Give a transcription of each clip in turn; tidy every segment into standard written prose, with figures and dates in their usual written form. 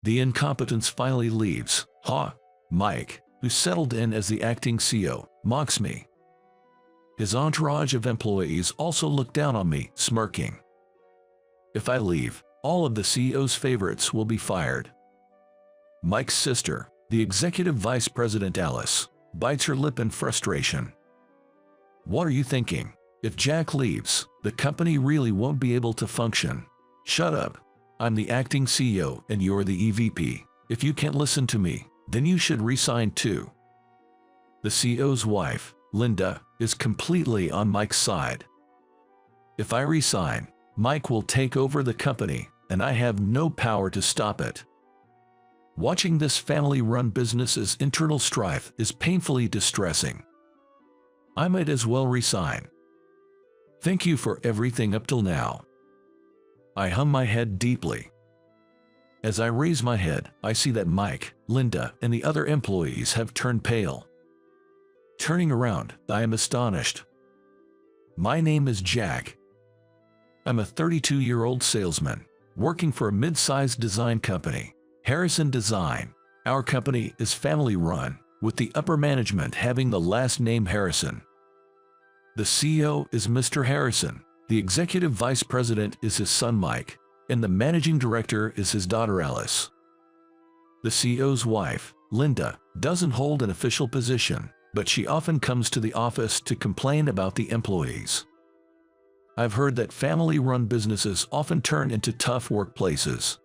The incompetence finally leaves. Ha! Mike, who settled in as the acting CEO, mocks me. His entourage of employees also look down on me, smirking. If I leave, all of the CEO's favorites will be fired. Mike's sister, the executive vice president Alice, bites her lip in frustration. What are you thinking? If Jack leaves, the company really won't be able to function. Shut up. I'm the acting CEO and you're the EVP. If you can't listen to me, then you should resign too. The CEO's wife, Linda, is completely on Mike's side. If I resign, Mike will take over the company, and I have no power to stop it. Watching this family-run business's internal strife is painfully distressing. I might as well resign. Thank you for everything up till now. I hum my head deeply. As I raise my head, I see that Mike, Linda, and the other employees have turned pale. Turning around, I am astonished. My name is Jack. I'm a 32-year-old salesman, working for a mid-sized design company, Harrison Design. Our company is family-run, with the upper management having the last name Harrison. The CEO is Mr. Harrison, the executive vice president is his son Mike, and the managing director is his daughter Alice. The CEO's wife, Linda, doesn't hold an official position, but she often comes to the office to complain about the employees. I've heard that family-run businesses often turn into tough workplaces.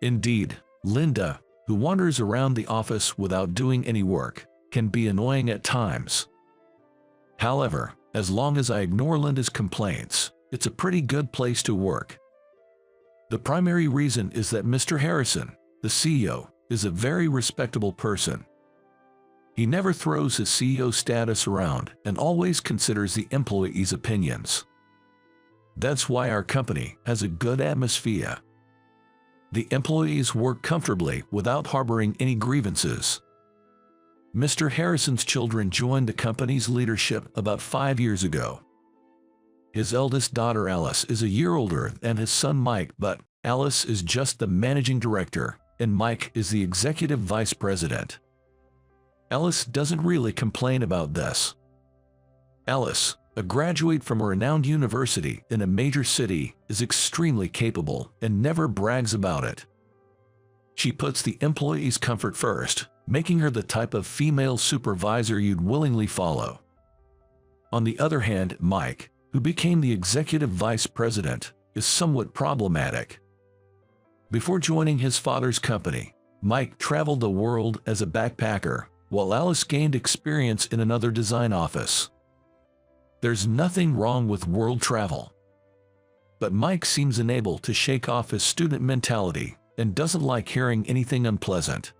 Indeed, Linda, who wanders around the office without doing any work, can be annoying at times. However, as long as I ignore Linda's complaints, it's a pretty good place to work. The primary reason is that Mr. Harrison, the CEO, is a very respectable person. He never throws his CEO status around and always considers the employees' opinions. That's why our company has a good atmosphere. The employees work comfortably without harboring any grievances. Mr. Harrison's children joined the company's leadership about 5 years ago. His eldest daughter Alice is a year older than his son Mike, but Alice is just the managing director, and Mike is the executive vice president. Alice doesn't really complain about this. Alice, a graduate from a renowned university in a major city, is extremely capable and never brags about it. She puts the employees' comfort first, making her the type of female supervisor you'd willingly follow. On the other hand, Mike, who became the executive vice president, is somewhat problematic. Before joining his father's company, Mike traveled the world as a backpacker, while Alice gained experience in another design office. There's nothing wrong with world travel. But Mike seems unable to shake off his student mentality and doesn't like hearing anything unpleasant.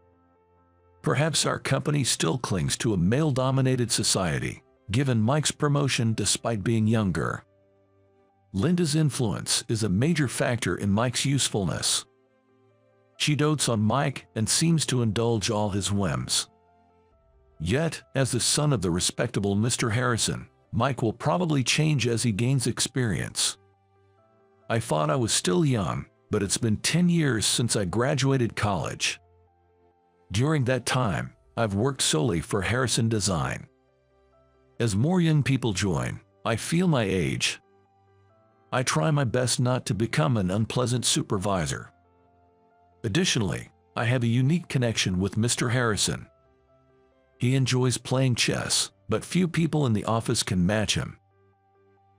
Perhaps our company still clings to a male-dominated society, given Mike's promotion despite being younger. Linda's influence is a major factor in Mike's usefulness. She dotes on Mike and seems to indulge all his whims. Yet, as the son of the respectable Mr. Harrison, Mike will probably change as he gains experience. I thought I was still young, but it's been 10 years since I graduated college. During that time, I've worked solely for Harrison Design. As more young people join, I feel my age. I try my best not to become an unpleasant supervisor. Additionally, I have a unique connection with Mr. Harrison. He enjoys playing chess, but few people in the office can match him.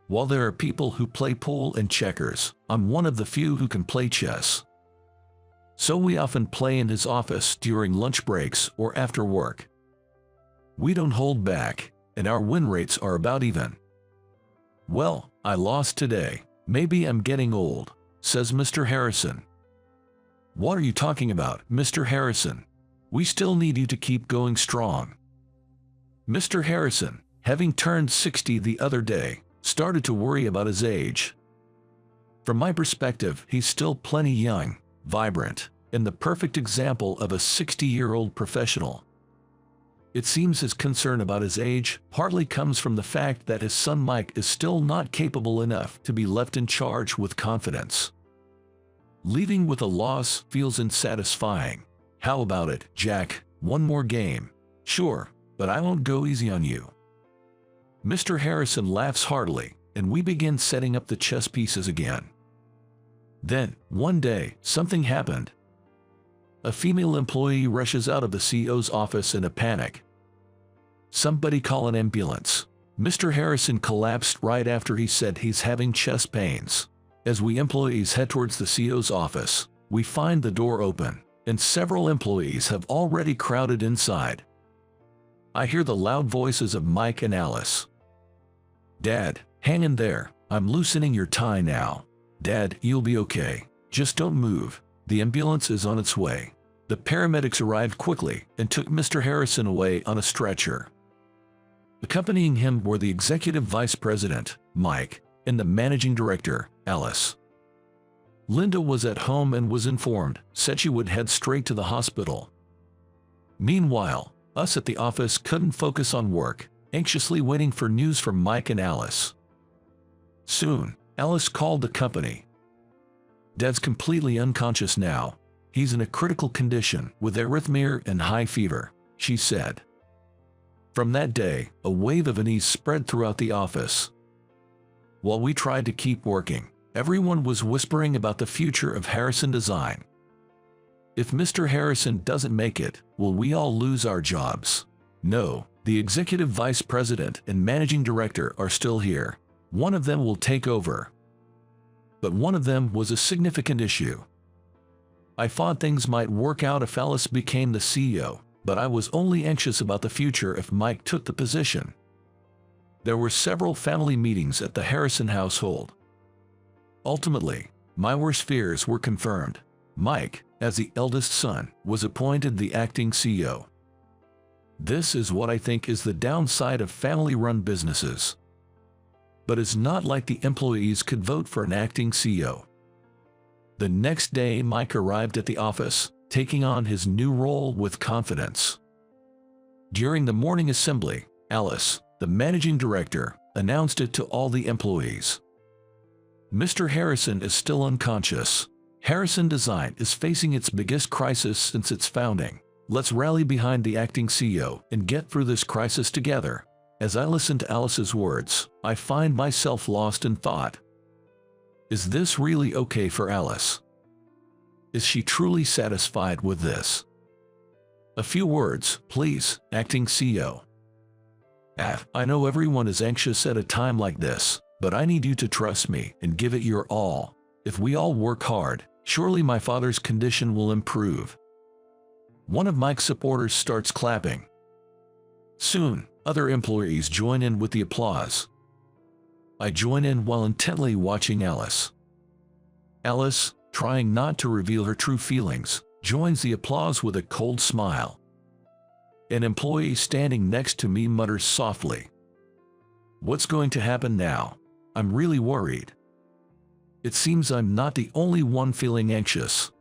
While there are people who play pool and checkers, I'm one of the few who can play chess. So we often play in his office during lunch breaks or after work. We don't hold back, and our win rates are about even. Well, I lost today. Maybe I'm getting old, says Mr. Harrison. What are you talking about, Mr. Harrison? We still need you to keep going strong. Mr. Harrison, having turned 60 the other day, started to worry about his age. From my perspective, he's still plenty young, vibrant, and the perfect example of a 60-year-old professional. It seems his concern about his age partly comes from the fact that his son Mike is still not capable enough to be left in charge with confidence. Leaving with a loss feels unsatisfying. How about it, Jack? One more game. Sure, but I won't go easy on you. Mr. Harrison laughs heartily, and we begin setting up the chess pieces again. Then, one day, something happened. A female employee rushes out of the CEO's office in a panic. "Somebody call an ambulance." Mr. Harrison collapsed right after he said he's having chest pains. As we employees head towards the CEO's office, we find the door open, and several employees have already crowded inside. I hear the loud voices of Mike and Alice. "Dad, hang in there. I'm loosening your tie now. Dad, you'll be okay. Just don't move. The ambulance is on its way." The paramedics arrived quickly and took Mr. Harrison away on a stretcher. Accompanying him were the executive vice president, Mike, and the managing director, Alice. Linda was at home and was informed, said she would head straight to the hospital. Meanwhile, us at the office couldn't focus on work, anxiously waiting for news from Mike and Alice. Soon, Alice called the company. "Dad's completely unconscious now. He's in a critical condition with arrhythmia and high fever," she said. From that day, a wave of unease spread throughout the office. While we tried to keep working, everyone was whispering about the future of Harrison Design. If Mr. Harrison doesn't make it, will we all lose our jobs? No, the executive vice president and managing director are still here. One of them will take over. But one of them was a significant issue. I thought things might work out if Alice became the CEO, but I was only anxious about the future if Mike took the position. There were several family meetings at the Harrison household. Ultimately, my worst fears were confirmed. Mike, as the eldest son, was appointed the acting CEO. This is what I think is the downside of family-run businesses. But it's not like the employees could vote for an acting CEO. The next day, Mike arrived at the office, taking on his new role with confidence. During the morning assembly, Alice, the managing director, announced it to all the employees. "Mr. Harrison is still unconscious. Harrison Design is facing its biggest crisis since its founding. Let's rally behind the acting CEO and get through this crisis together." As I listened to Alice's words, I find myself lost in thought. Is this really okay for Alice? Is she truly satisfied with this? "A few words, please, acting CEO." I know everyone is anxious at a time like this, but I need you to trust me and give it your all. If we all work hard, surely my father's condition will improve." One of Mike's supporters starts clapping. Soon, other employees join in with the applause. I join in while intently watching Alice. Alice, trying not to reveal her true feelings, joins the applause with a cold smile. An employee standing next to me mutters softly, "What's going to happen now? I'm really worried." It seems I'm not the only one feeling anxious.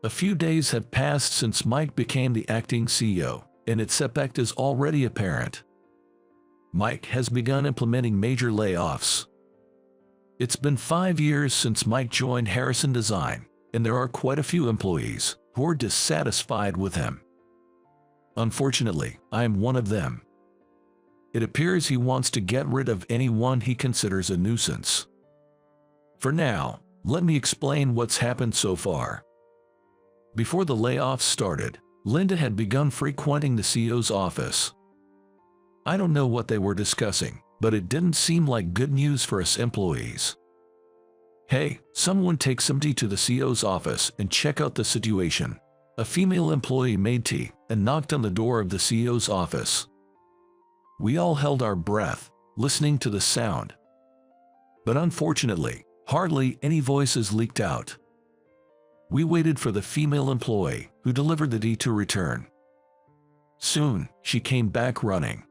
A few days have passed since Mike became the acting CEO, and its effect is already apparent. Mike has begun implementing major layoffs. It's been 5 years since Mike joined Harrison Design, and there are quite a few employees who are dissatisfied with him. Unfortunately, I am one of them. It appears he wants to get rid of anyone he considers a nuisance. For now, let me explain what's happened so far. Before the layoffs started, Linda had begun frequenting the CEO's office. I don't know what they were discussing, but it didn't seem like good news for us employees. "Hey, someone take somebody to the CEO's office and check out the situation." A female employee made tea and knocked on the door of the CEO's office. We all held our breath, listening to the sound. But unfortunately, hardly any voices leaked out. We waited for the female employee who delivered the tea to return. Soon, she came back running.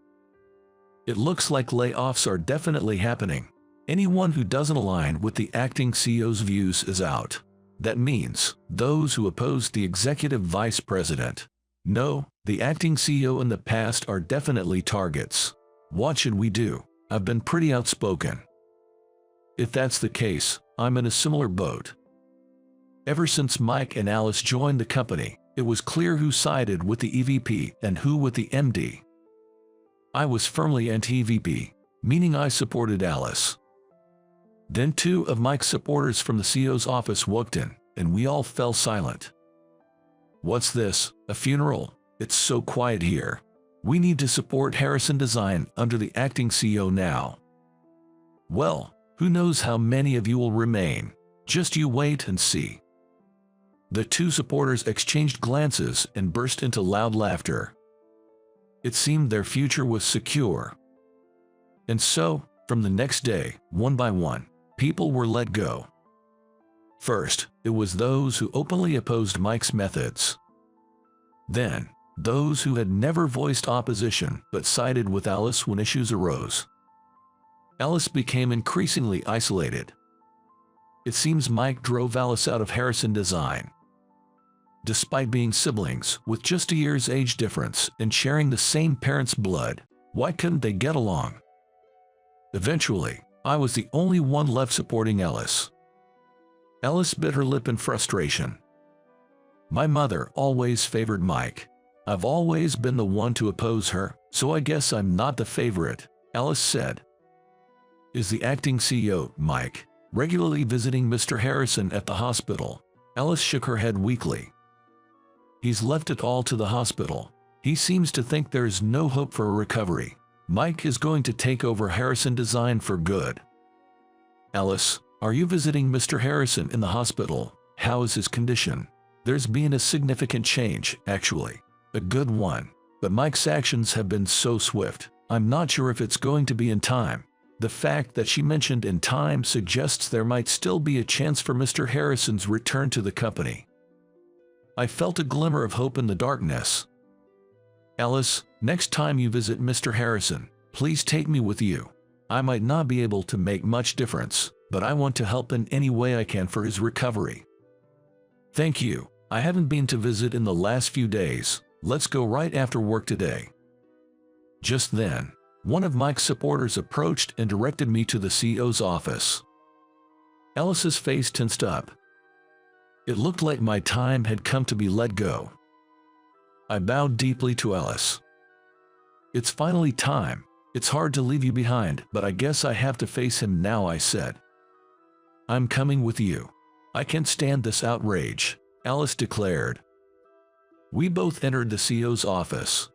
"It looks like layoffs are definitely happening. Anyone who doesn't align with the acting CEO's views is out. That means those who oppose the executive vice president. No, the acting CEO in the past are definitely targets. What should we do? I've been pretty outspoken." If that's the case, I'm in a similar boat. Ever since Mike and Alice joined the company, it was clear who sided with the EVP and who with the MD. I was firmly anti-EVP, meaning I supported Alice. Then two of Mike's supporters from the CEO's office walked in, and we all fell silent. "What's this, a funeral? It's so quiet here. We need to support Harrison Design under the acting CEO now." "Well, who knows how many of you will remain. Just you wait and see." The two supporters exchanged glances and burst into loud laughter. It seemed their future was secure. And so, from the next day, one by one, people were let go. First, it was those who openly opposed Mike's methods. Then, those who had never voiced opposition but sided with Alice when issues arose. Alice became increasingly isolated. It seems Mike drove Alice out of Harrison Design. Despite being siblings with just a year's age difference and sharing the same parents' blood, why couldn't they get along? Eventually, I was the only one left supporting Alice. Alice bit her lip in frustration. "My mother always favored Mike. I've always been the one to oppose her, so I guess I'm not the favorite," Alice said. "Is the acting CEO, Mike, regularly visiting Mr. Harrison at the hospital?" Alice shook her head weakly. "He's left it all to the hospital. He seems to think there is no hope for a recovery. Mike is going to take over Harrison Design for good." "Alice, are you visiting Mr. Harrison in the hospital? How is his condition?" "There's been a significant change, actually. A good one. But Mike's actions have been so swift, I'm not sure if it's going to be in time." The fact that she mentioned in time suggests there might still be a chance for Mr. Harrison's return to the company. I felt a glimmer of hope in the darkness. "Alice, next time you visit Mr. Harrison, please take me with you. I might not be able to make much difference, but I want to help in any way I can for his recovery." "Thank you. I haven't been to visit in the last few days. Let's go right after work today." Just then, one of Mike's supporters approached and directed me to the CEO's office. Alice's face tensed up. It looked like my time had come to be let go. I bowed deeply to Alice. "It's finally time. It's hard to leave you behind, but I guess I have to face him now," I said. "I'm coming with you. I can't stand this outrage," Alice declared. We both entered the CEO's office.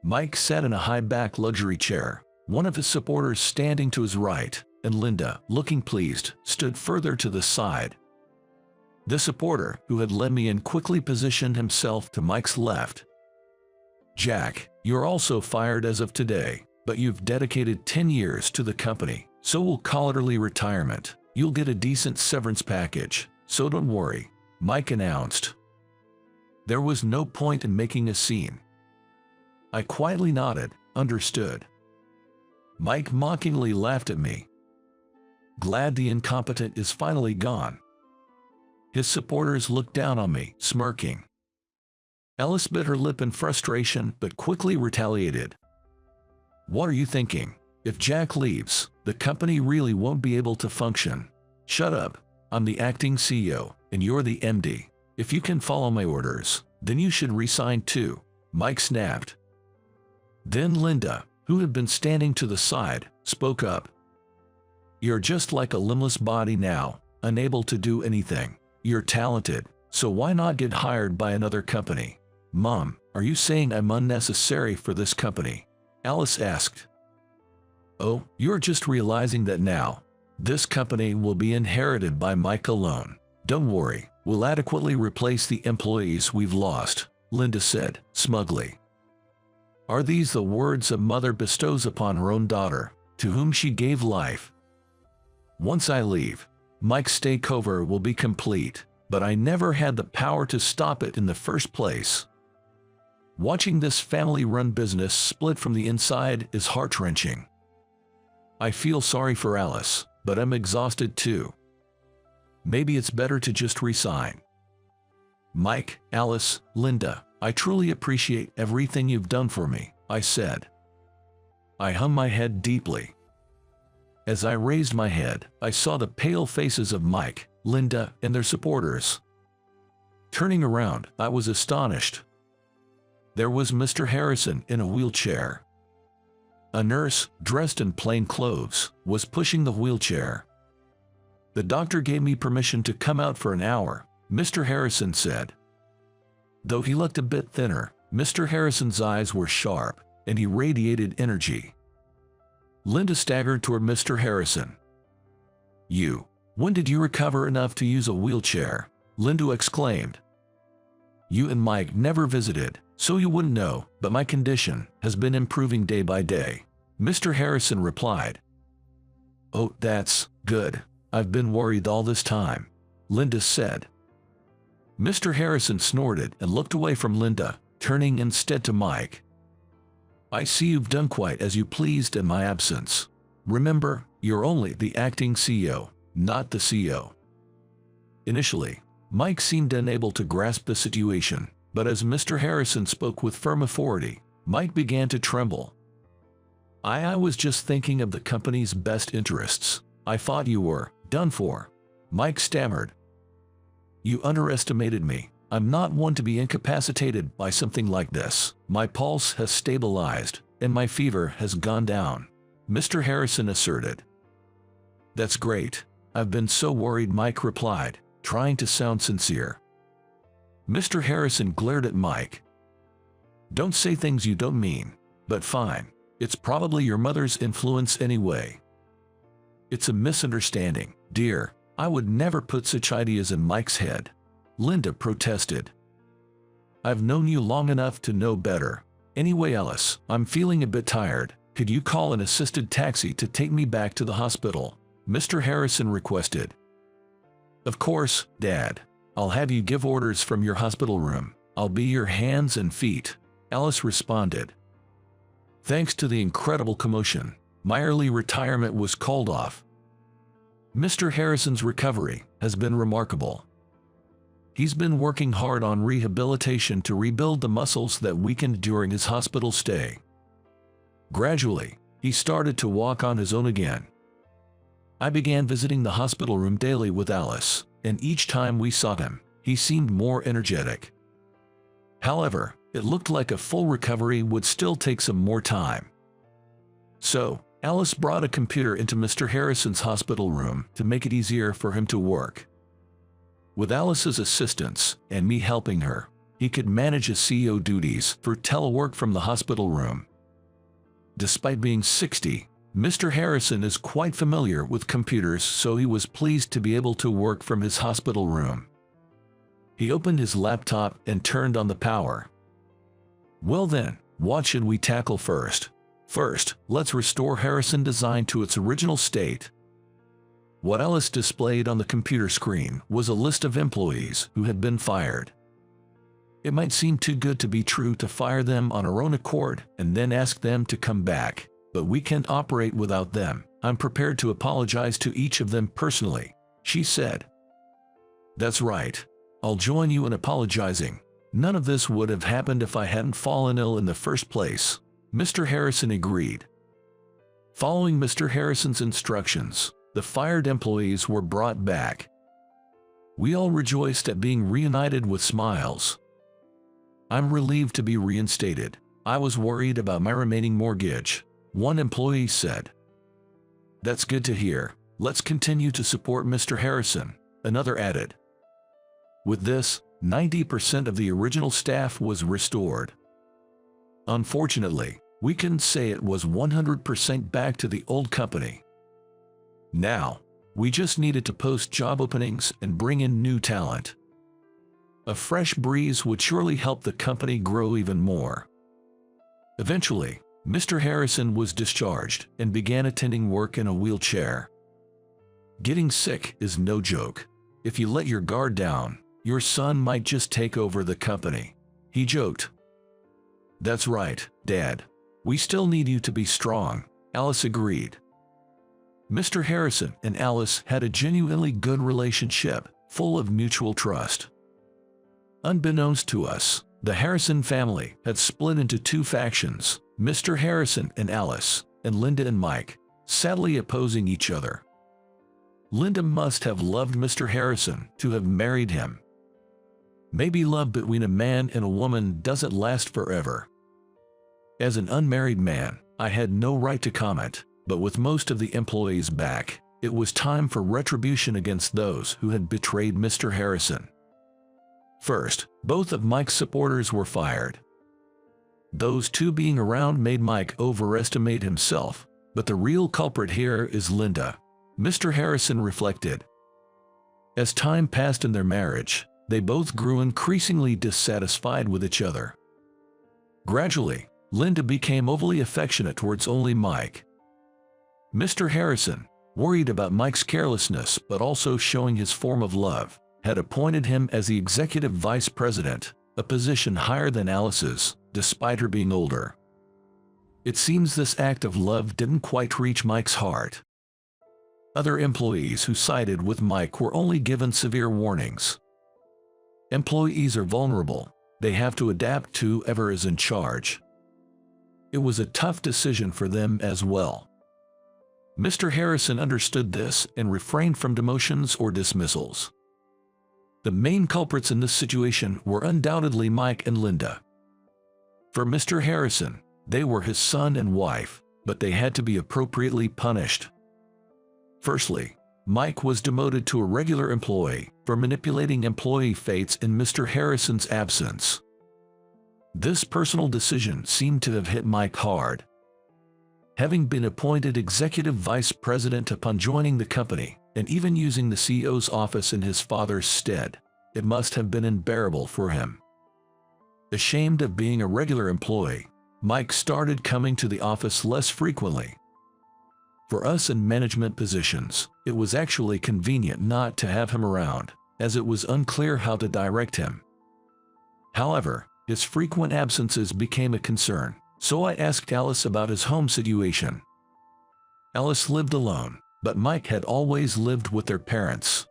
Mike sat in a high-back luxury chair, one of his supporters standing to his right, and Linda, looking pleased, stood further to the side. The supporter, who had led me in, quickly positioned himself to Mike's left. "Jack, you're also fired as of today, but you've dedicated 10 years to the company, so we'll call it early retirement. You'll get a decent severance package, so don't worry," Mike announced. There was no point in making a scene. I quietly nodded, understood. Mike mockingly laughed at me. "Glad the incompetent is finally gone." His supporters looked down on me, smirking. Alice bit her lip in frustration but quickly retaliated. "What are you thinking? If Jack leaves, the company really won't be able to function." "Shut up. I'm the acting CEO, and you're the MD. If you can follow my orders, then you should resign too," Mike snapped. Then Linda, who had been standing to the side, spoke up. "You're just like a limbless body now, unable to do anything. You're talented, so why not get hired by another company?" "Mom, are you saying I'm unnecessary for this company?" Alice asked. "Oh, you're just realizing that now. This company will be inherited by Mike alone. Don't worry, we'll adequately replace the employees we've lost," Linda said, smugly. Are these the words a mother bestows upon her own daughter, to whom she gave life? Once I leave, Mike's takeover will be complete, but I never had the power to stop it in the first place. Watching this family-run business split from the inside is heart-wrenching. I feel sorry for Alice, but I'm exhausted too. Maybe it's better to just resign. "Mike, Alice, Linda, I truly appreciate everything you've done for me," I said. I hung my head deeply. As I raised my head, I saw the pale faces of Mike, Linda, and their supporters. Turning around, I was astonished. There was Mr. Harrison in a wheelchair. A nurse, dressed in plain clothes, was pushing the wheelchair. "The doctor gave me permission to come out for an hour," Mr. Harrison said. Though he looked a bit thinner, Mr. Harrison's eyes were sharp, and he radiated energy. Linda staggered toward Mr. Harrison. When did you recover enough to use a wheelchair?" Linda exclaimed. "You and Mike never visited, so you wouldn't know, but my condition has been improving day by day," Mr. Harrison replied. "Oh, that's good. I've been worried all this time," Linda said. Mr. Harrison snorted and looked away from Linda, turning instead to Mike. "I see you've done quite as you pleased in my absence. Remember, you're only the acting CEO, not the CEO." Initially, Mike seemed unable to grasp the situation, but as Mr. Harrison spoke with firm authority, Mike began to tremble. I was just thinking of the company's best interests. I thought you were done for," Mike stammered. "You underestimated me. I'm not one to be incapacitated by something like this. My pulse has stabilized, and my fever has gone down," Mr. Harrison asserted. "That's great. I've been so worried," Mike replied, trying to sound sincere. Mr. Harrison glared at Mike. "Don't say things you don't mean, but fine. It's probably your mother's influence anyway." "It's a misunderstanding, dear. I would never put such ideas in Mike's head," Linda protested. "I've known you long enough to know better. Anyway, Alice, I'm feeling a bit tired. Could you call an assisted taxi to take me back to the hospital?" Mr. Harrison requested. "Of course, Dad. I'll have you give orders from your hospital room. I'll be your hands and feet," Alice responded. Thanks to the incredible commotion, my early retirement was called off. Mr. Harrison's recovery has been remarkable. He's been working hard on rehabilitation to rebuild the muscles that weakened during his hospital stay. Gradually, he started to walk on his own again. I began visiting the hospital room daily with Alice, and each time we saw him, he seemed more energetic. However, it looked like a full recovery would still take some more time. So, Alice brought a computer into Mr. Harrison's hospital room to make it easier for him to work. With Alice's assistance and me helping her, he could manage his CEO duties for telework from the hospital room. Despite being 60, Mr. Harrison is quite familiar with computers, so he was pleased to be able to work from his hospital room. He opened his laptop and turned on the power. "Well then, what should we tackle first? First, let's restore Harrison Design to its original state." What Alice displayed on the computer screen was a list of employees who had been fired. It might seem too good to be true to fire them on our own accord and then ask them to come back, but we can't operate without them. I'm prepared to apologize to each of them personally, she said. "That's right. I'll join you in apologizing. None of this would have happened if I hadn't fallen ill in the first place," Mr. Harrison agreed. Following Mr. Harrison's instructions, the fired employees were brought back. We all rejoiced at being reunited with smiles. "I'm relieved to be reinstated. I was worried about my remaining mortgage," one employee said. "That's good to hear. Let's continue to support Mr. Harrison," another added. With this, 90% of the original staff was restored. Unfortunately, we couldn't say it was 100% back to the old company. Now, we just needed to post job openings and bring in new talent. A fresh breeze would surely help the company grow even more. Eventually, Mr. Harrison was discharged and began attending work in a wheelchair. Getting sick is no joke. If you let your guard down, your son might just take over the company, he joked. "That's right, Dad. We still need you to be strong," Alice agreed. Mr. Harrison and Alice had a genuinely good relationship, full of mutual trust. Unbeknownst to us, the Harrison family had split into two factions, Mr. Harrison and Alice, and Linda and Mike, sadly opposing each other. Linda must have loved Mr. Harrison to have married him. Maybe love between a man and a woman doesn't last forever. As an unmarried man, I had no right to comment, but with most of the employees back, it was time for retribution against those who had betrayed Mr. Harrison. First, both of Mike's supporters were fired. Those two being around made Mike overestimate himself, but the real culprit here is Linda. Mr. Harrison reflected. As time passed in their marriage, they both grew increasingly dissatisfied with each other. Gradually, Linda became overly affectionate towards only Mike. Mr. Harrison, worried about Mike's carelessness but also showing his form of love, had appointed him as the executive vice president, a position higher than Alice's, despite her being older. It seems this act of love didn't quite reach Mike's heart. Other employees who sided with Mike were only given severe warnings. Employees are vulnerable. They have to adapt to whoever is in charge. It was a tough decision for them as well. Mr. Harrison understood this and refrained from demotions or dismissals. The main culprits in this situation were undoubtedly Mike and Linda. For Mr. Harrison, they were his son and wife, but they had to be appropriately punished. Firstly, Mike was demoted to a regular employee for manipulating employee fates in Mr. Harrison's absence. This personal decision seemed to have hit Mike hard. Having been appointed executive vice president upon joining the company, and even using the CEO's office in his father's stead, it must have been unbearable for him. Ashamed of being a regular employee, Mike started coming to the office less frequently. For us in management positions, it was actually convenient not to have him around, as it was unclear how to direct him. However, his frequent absences became a concern, so I asked Alice about his home situation. Alice lived alone, but Mike had always lived with their parents.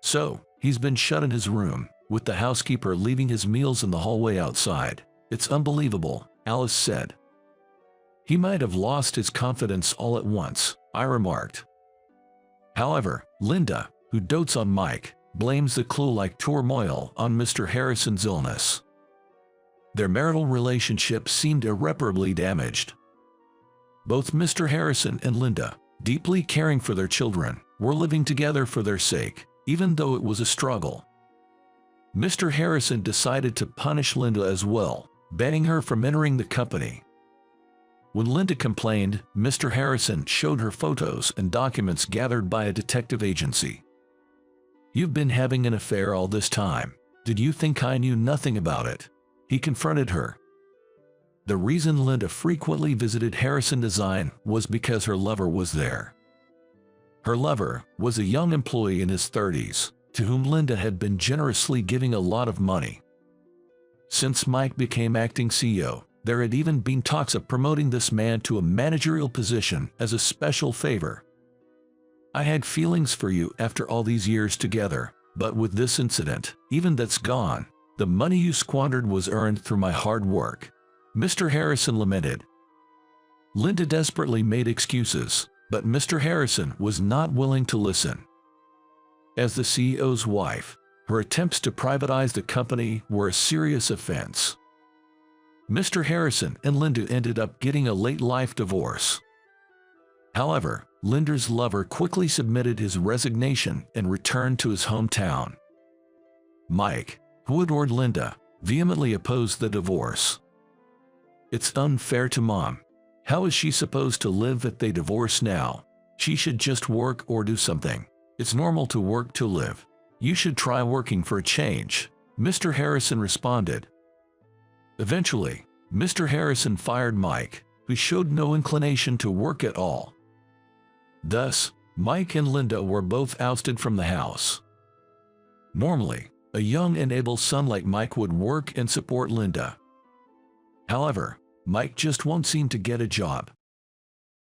So, he's been shut in his room, with the housekeeper leaving his meals in the hallway outside. It's unbelievable, Alice said. He might have lost his confidence all at once, I remarked. However, Linda, who dotes on Mike, blames the clue-like turmoil on Mr. Harrison's illness. Their marital relationship seemed irreparably damaged. Both Mr. Harrison and Linda, deeply caring for their children, were living together for their sake, even though it was a struggle. Mr. Harrison decided to punish Linda as well, banning her from entering the company. When Linda complained, Mr. Harrison showed her photos and documents gathered by a detective agency. "You've been having an affair all this time. Did you think I knew nothing about it?" he confronted her. The reason Linda frequently visited Harrison Design was because her lover was there. Her lover was a young employee in his 30s, to whom Linda had been generously giving a lot of money. Since Mike became acting CEO, there had even been talks of promoting this man to a managerial position as a special favor. "I had feelings for you after all these years together, but with this incident, even that's gone. The money you squandered was earned through my hard work," Mr. Harrison lamented. Linda desperately made excuses, but Mr. Harrison was not willing to listen. As the CEO's wife, her attempts to privatize the company were a serious offense. Mr. Harrison and Linda ended up getting a late-life divorce. However, Linda's lover quickly submitted his resignation and returned to his hometown. Mike, who adored Linda, vehemently opposed the divorce. "It's unfair to Mom. How is she supposed to live if they divorce now? She should just work or do something. It's normal to work to live. You should try working for a change," Mr. Harrison responded. Eventually, Mr. Harrison fired Mike, who showed no inclination to work at all. Thus, Mike and Linda were both ousted from the house. Normally, a young and able son like Mike would work and support Linda. However, Mike just won't seem to get a job.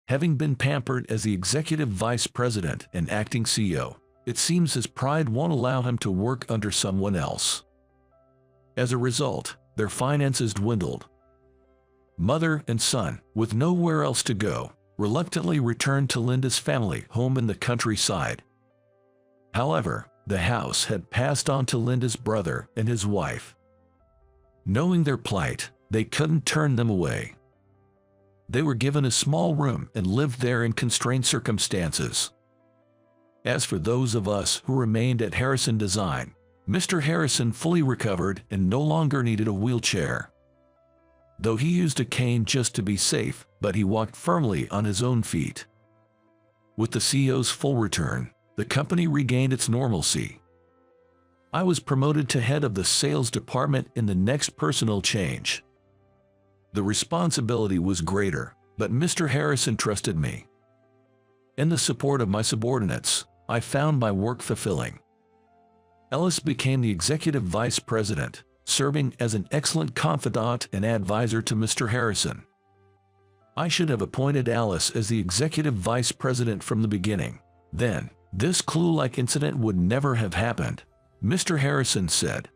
Having been pampered as the executive vice president and acting CEO, it seems his pride won't allow him to work under someone else. As a result, their finances dwindled. Mother and son, with nowhere else to go, reluctantly returned to Linda's family home in the countryside. However, the house had passed on to Linda's brother and his wife. Knowing their plight, they couldn't turn them away. They were given a small room and lived there in constrained circumstances. As for those of us who remained at Harrison Design, Mr. Harrison fully recovered and no longer needed a wheelchair. Though he used a cane just to be safe, but he walked firmly on his own feet. With the CEO's full return, the company regained its normalcy. I was promoted to head of the sales department in the next personal change. The responsibility was greater, but Mr. Harrison trusted me. In the support of my subordinates, I found my work fulfilling. Ellis became the executive vice president, serving as an excellent confidant and advisor to Mr. Harrison. I should have appointed Alice as the executive vice president from the beginning. Then, this clue-like incident would never have happened. Mr. Harrison said,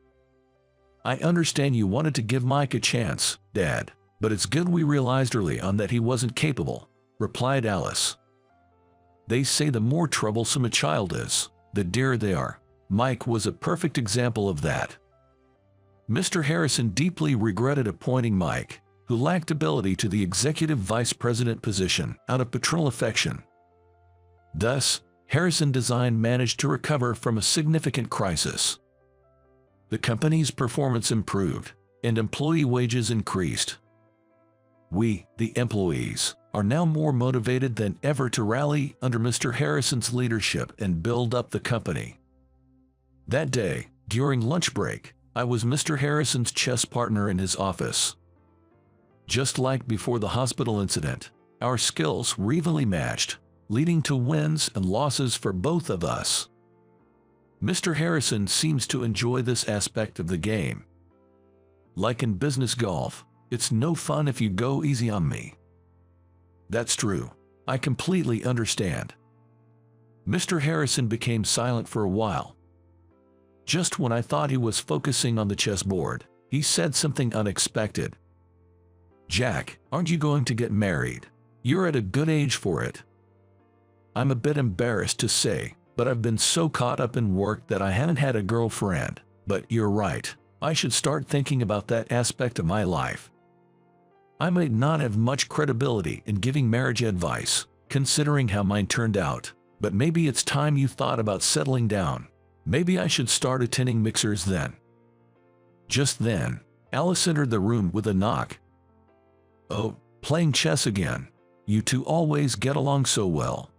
"I understand you wanted to give Mike a chance, Dad, but it's good we realized early on that he wasn't capable," replied Alice. "They say the more troublesome a child is, the dearer they are. Mike was a perfect example of that." Mr. Harrison deeply regretted appointing Mike, who lacked ability, to the executive vice president position out of paternal affection. Thus, Harrison Design managed to recover from a significant crisis. The company's performance improved, and employee wages increased. We, the employees, are now more motivated than ever to rally under Mr. Harrison's leadership and build up the company. That day, during lunch break, I was Mr. Harrison's chess partner in his office. Just like before the hospital incident, our skills were evenly matched, leading to wins and losses for both of us. Mr. Harrison seems to enjoy this aspect of the game. Like in business golf, it's no fun if you go easy on me. That's true. I completely understand. Mr. Harrison became silent for a while. Just when I thought he was focusing on the chessboard, he said something unexpected. "Jack, aren't you going to get married? You're at a good age for it." I'm a bit embarrassed to say, but I've been so caught up in work that I haven't had a girlfriend. But you're right, I should start thinking about that aspect of my life. I might not have much credibility in giving marriage advice, considering how mine turned out, but maybe it's time you thought about settling down. Maybe I should start attending mixers then. Just then, Alice entered the room with a knock. "Oh, playing chess again. You two always get along so well."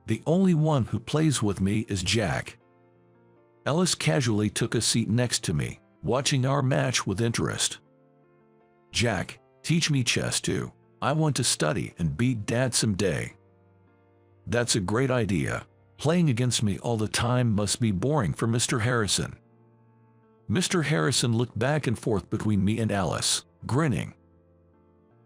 "The only one who plays with me is Jack." Alice casually took a seat next to me, watching our match with interest. "Jack, teach me chess too. I want to study and beat Dad someday." "That's a great idea. Playing against me all the time must be boring for Mr. Harrison." Mr. Harrison looked back and forth between me and Alice, grinning.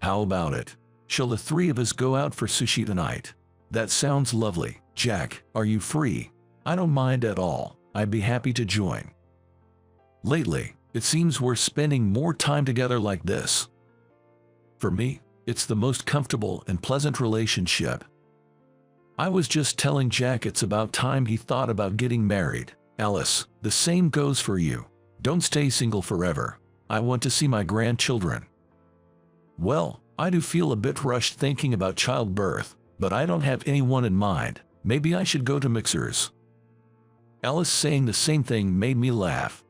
"How about it? Shall the three of us go out for sushi tonight?" "That sounds lovely. Jack, are you free?" "I don't mind at all. I'd be happy to join." Lately, it seems we're spending more time together like this. For me, it's the most comfortable and pleasant relationship. I was just telling Jack it's about time he thought about getting married. Alice, the same goes for you. Don't stay single forever. I want to see my grandchildren. Well, I do feel a bit rushed thinking about childbirth, but I don't have anyone in mind. Maybe I should go to mixers. Alice saying the same thing made me laugh.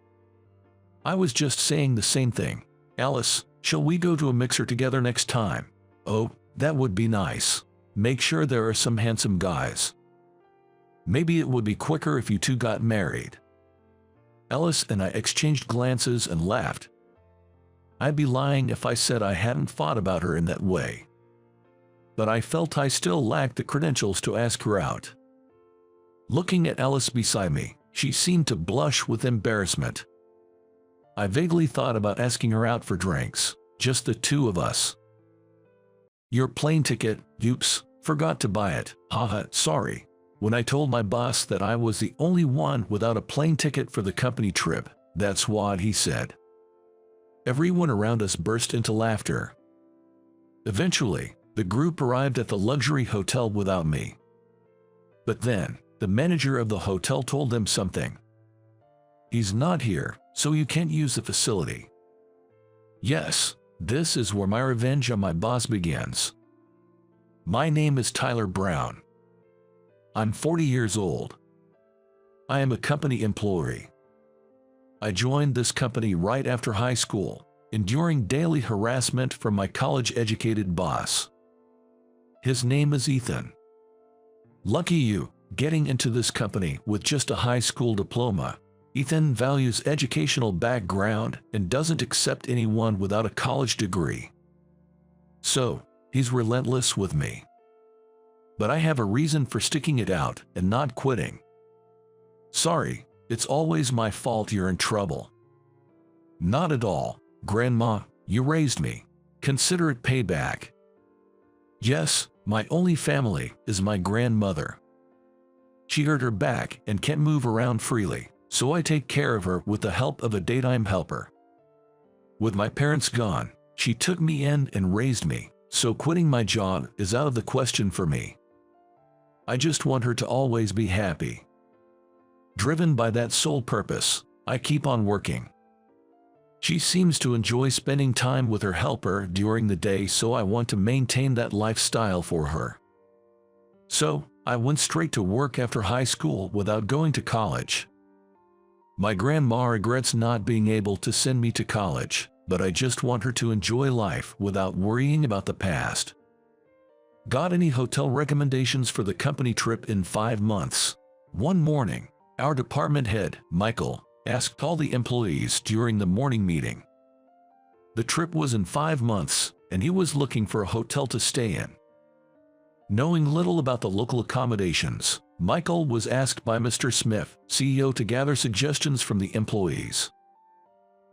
I was just saying the same thing. "Alice, shall we go to a mixer together next time?" "Oh, that would be nice. Make sure there are some handsome guys. Maybe it would be quicker if you two got married." Alice and I exchanged glances and laughed. I'd be lying if I said I hadn't thought about her in that way. But I felt I still lacked the credentials to ask her out. Looking at Alice beside me, she seemed to blush with embarrassment. I vaguely thought about asking her out for drinks, just the two of us. "Your plane ticket, oops, forgot to buy it, haha, sorry." When I told my boss that I was the only one without a plane ticket for the company trip, "That's what," he said. Everyone around us burst into laughter. Eventually, The group arrived at the luxury hotel without me. But then, the manager of the hotel told them something. He's not here, so you can't use the facility. Yes, this is where my revenge on my boss begins. My name is Tyler Brown. I'm 40 years old. I am a company employee. I joined this company right after high school, enduring daily harassment from my college-educated boss. His name is Ethan. Lucky you, getting into this company with just a high school diploma. Ethan values educational background and doesn't accept anyone without a college degree. So, he's relentless with me. But I have a reason for sticking it out and not quitting. Sorry, it's always my fault you're in trouble. Not at all, Grandma, you raised me. Consider it payback. Yes, my only family is my grandmother. She hurt her back and can't move around freely, so I take care of her with the help of a daytime helper. With my parents gone, she took me in and raised me, so quitting my job is out of the question for me. I just want her to always be happy. Driven by that sole purpose, I keep on working. She seems to enjoy spending time with her helper during the day, so I want to maintain that lifestyle for her. So, I went straight to work after high school without going to college. My grandma regrets not being able to send me to college, but I just want her to enjoy life without worrying about the past. Got any hotel recommendations for the company trip in 5 months? One morning, our department head, Michael, asked all the employees during the morning meeting. The trip was in 5 months, and he was looking for a hotel to stay in. Knowing little about the local accommodations, Michael was asked by Mr. Smith, CEO, to gather suggestions from the employees.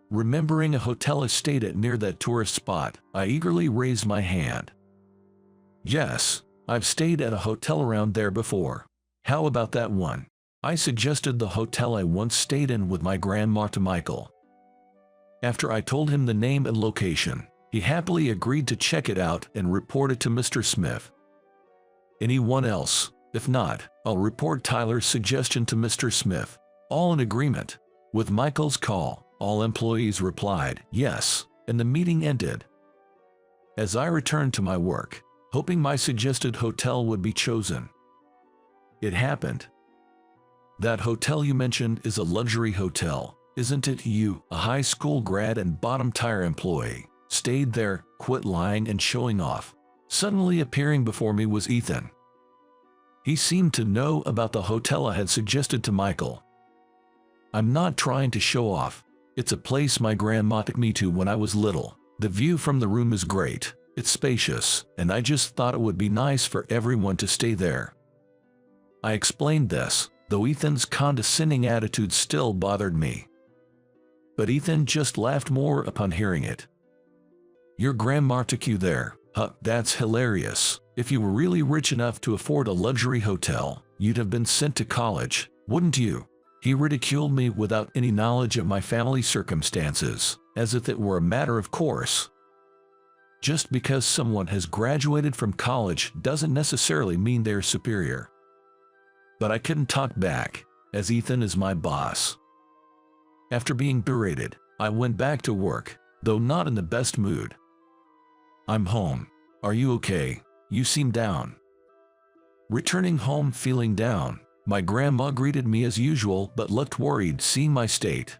Remembering a hotel I stayed at near that tourist spot, I eagerly raised my hand. Yes, I've stayed at a hotel around there before. How about that one? I suggested the hotel I once stayed in with my grandma to Michael. After I told him the name and location, he happily agreed to check it out and report it to Mr. Smith. Anyone else? If not, I'll report Tyler's suggestion to Mr. Smith. All in agreement. With Michael's call, all employees replied yes, and the meeting ended. As I returned to my work, hoping my suggested hotel would be chosen, it happened. That hotel you mentioned is a luxury hotel, isn't it? You, a high school grad and bottom-tier employee, stayed there, quit lying and showing off. Suddenly appearing before me was Ethan. He seemed to know about the hotel I had suggested to Michael. I'm not trying to show off. It's a place my grandma took me to when I was little. The view from the room is great, it's spacious, and I just thought it would be nice for everyone to stay there. I explained this, though Ethan's condescending attitude still bothered me. But Ethan just laughed more upon hearing it. Your grandma took you there? Huh, that's hilarious. If you were really rich enough to afford a luxury hotel, you'd have been sent to college, wouldn't you? He ridiculed me without any knowledge of my family circumstances, as if it were a matter of course. Just because someone has graduated from college doesn't necessarily mean they're superior. But I couldn't talk back, as Ethan is my boss. After being berated, I went back to work, though not in the best mood. I'm home. Are you okay? You seem down. Returning home feeling down, my grandma greeted me as usual but looked worried seeing my state.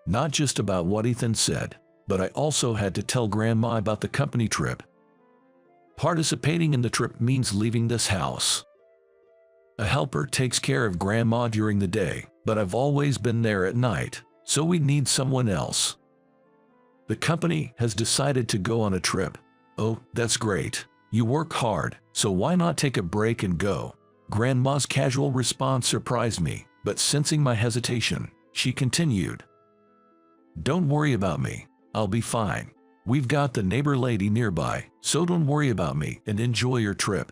Not just about what Ethan said, but I also had to tell Grandma about the company trip. Participating in the trip means leaving this house. A helper takes care of Grandma during the day, but I've always been there at night, so we need someone else. The company has decided to go on a trip. Oh, that's great. You work hard, so why not take a break and go? Grandma's casual response surprised me, but sensing my hesitation, she continued. Don't worry about me. I'll be fine. We've got the neighbor lady nearby, so don't worry about me and enjoy your trip.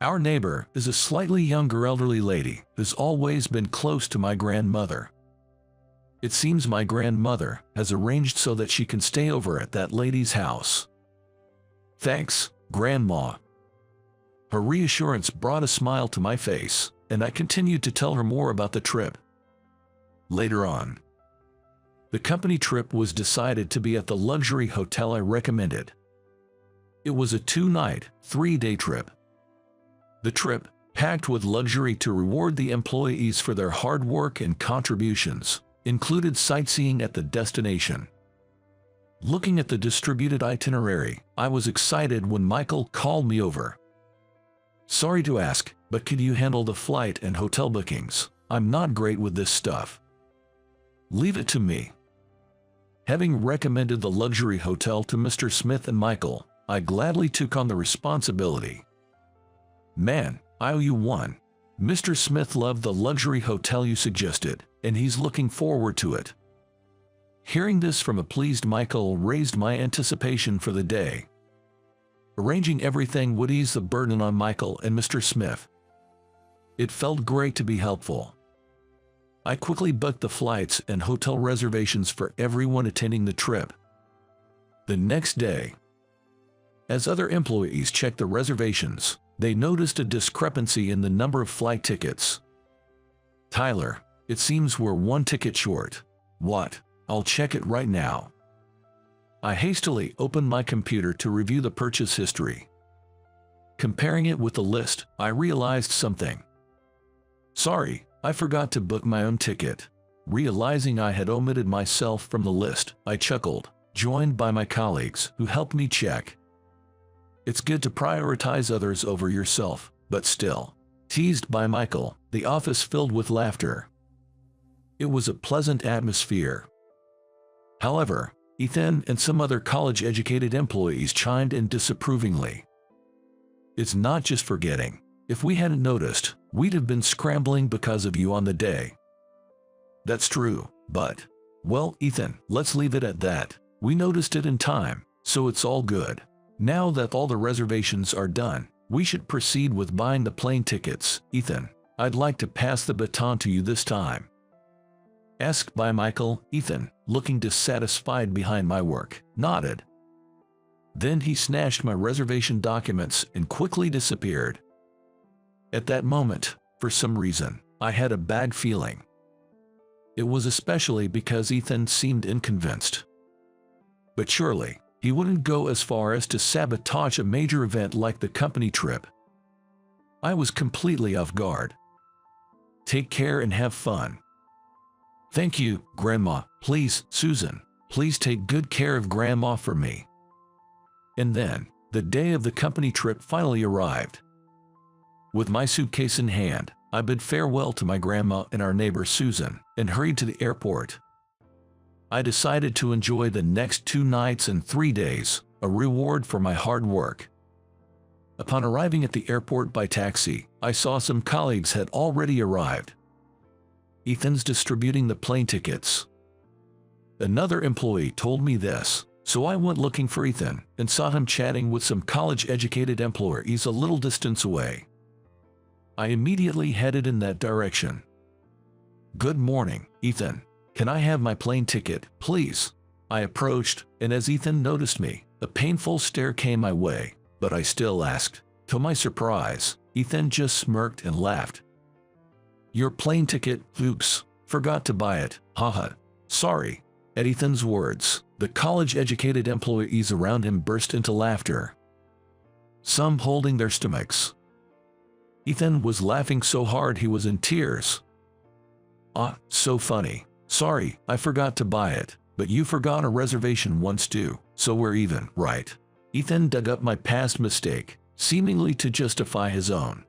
Our neighbor is a slightly younger elderly lady who's always been close to my grandmother. It seems my grandmother has arranged so that she can stay over at that lady's house. Thanks, Grandma. Her reassurance brought a smile to my face, and I continued to tell her more about the trip. Later on, the company trip was decided to be at the luxury hotel I recommended. It was a 2-night, 3-day trip. The trip, packed with luxury to reward the employees for their hard work and contributions, included sightseeing at the destination. Looking at the distributed itinerary, I was excited when Michael called me over. Sorry to ask, but could you handle the flight and hotel bookings? I'm not great with this stuff. Leave it to me. Having recommended the luxury hotel to Mr. Smith and Michael, I gladly took on the responsibility. Man, I owe you one. Mr. Smith loved the luxury hotel you suggested, and he's looking forward to it. Hearing this from a pleased Michael raised my anticipation for the day. Arranging everything would ease the burden on Michael and Mr. Smith. It felt great to be helpful. I quickly booked the flights and hotel reservations for everyone attending the trip. The next day, as other employees checked the reservations, they noticed a discrepancy in the number of flight tickets. Tyler, it seems we're 1 ticket short. What? I'll check it right now. I hastily opened my computer to review the purchase history. Comparing it with the list, I realized something. Sorry, I forgot to book my own ticket. Realizing I had omitted myself from the list, I chuckled, joined by my colleagues who helped me check. It's good to prioritize others over yourself, but still. Teased by Michael, the office filled with laughter. It was a pleasant atmosphere. However, Ethan and some other college-educated employees chimed in disapprovingly. It's not just forgetting. If we hadn't noticed, we'd have been scrambling because of you on the day. That's true, but, well, Ethan, let's leave it at that. We noticed it in time, so it's all good. Now that all the reservations are done, we should proceed with buying the plane tickets. Ethan, I'd like to pass the baton to you this time. Asked by Michael, Ethan, looking dissatisfied behind my work, nodded. Then he snatched my reservation documents and quickly disappeared. At that moment, for some reason, I had a bad feeling. It was especially because Ethan seemed unconvinced. But surely, he wouldn't go as far as to sabotage a major event like the company trip. I was completely off guard. Take care and have fun. Thank you, Grandma. Please, Susan, please take good care of Grandma for me. And then, the day of the company trip finally arrived. With my suitcase in hand, I bid farewell to my grandma and our neighbor Susan, and hurried to the airport. I decided to enjoy the next 2 nights and 3 days, a reward for my hard work. Upon arriving at the airport by taxi, I saw some colleagues had already arrived. Ethan's distributing the plane tickets. Another employee told me this, so I went looking for Ethan and saw him chatting with some college-educated employees a little distance away. I immediately headed in that direction. Good morning, Ethan. Can I have my plane ticket, please? I approached, and as Ethan noticed me, a painful stare came my way, but I still asked. To my surprise, Ethan just smirked and laughed. Your plane ticket, oops, forgot to buy it, haha. Sorry. At Ethan's words, the college-educated employees around him burst into laughter, some holding their stomachs. Ethan was laughing so hard he was in tears. Ah, so funny. Sorry, I forgot to buy it, but you forgot a reservation once too, so we're even, right? Ethan dug up my past mistake, seemingly to justify his own.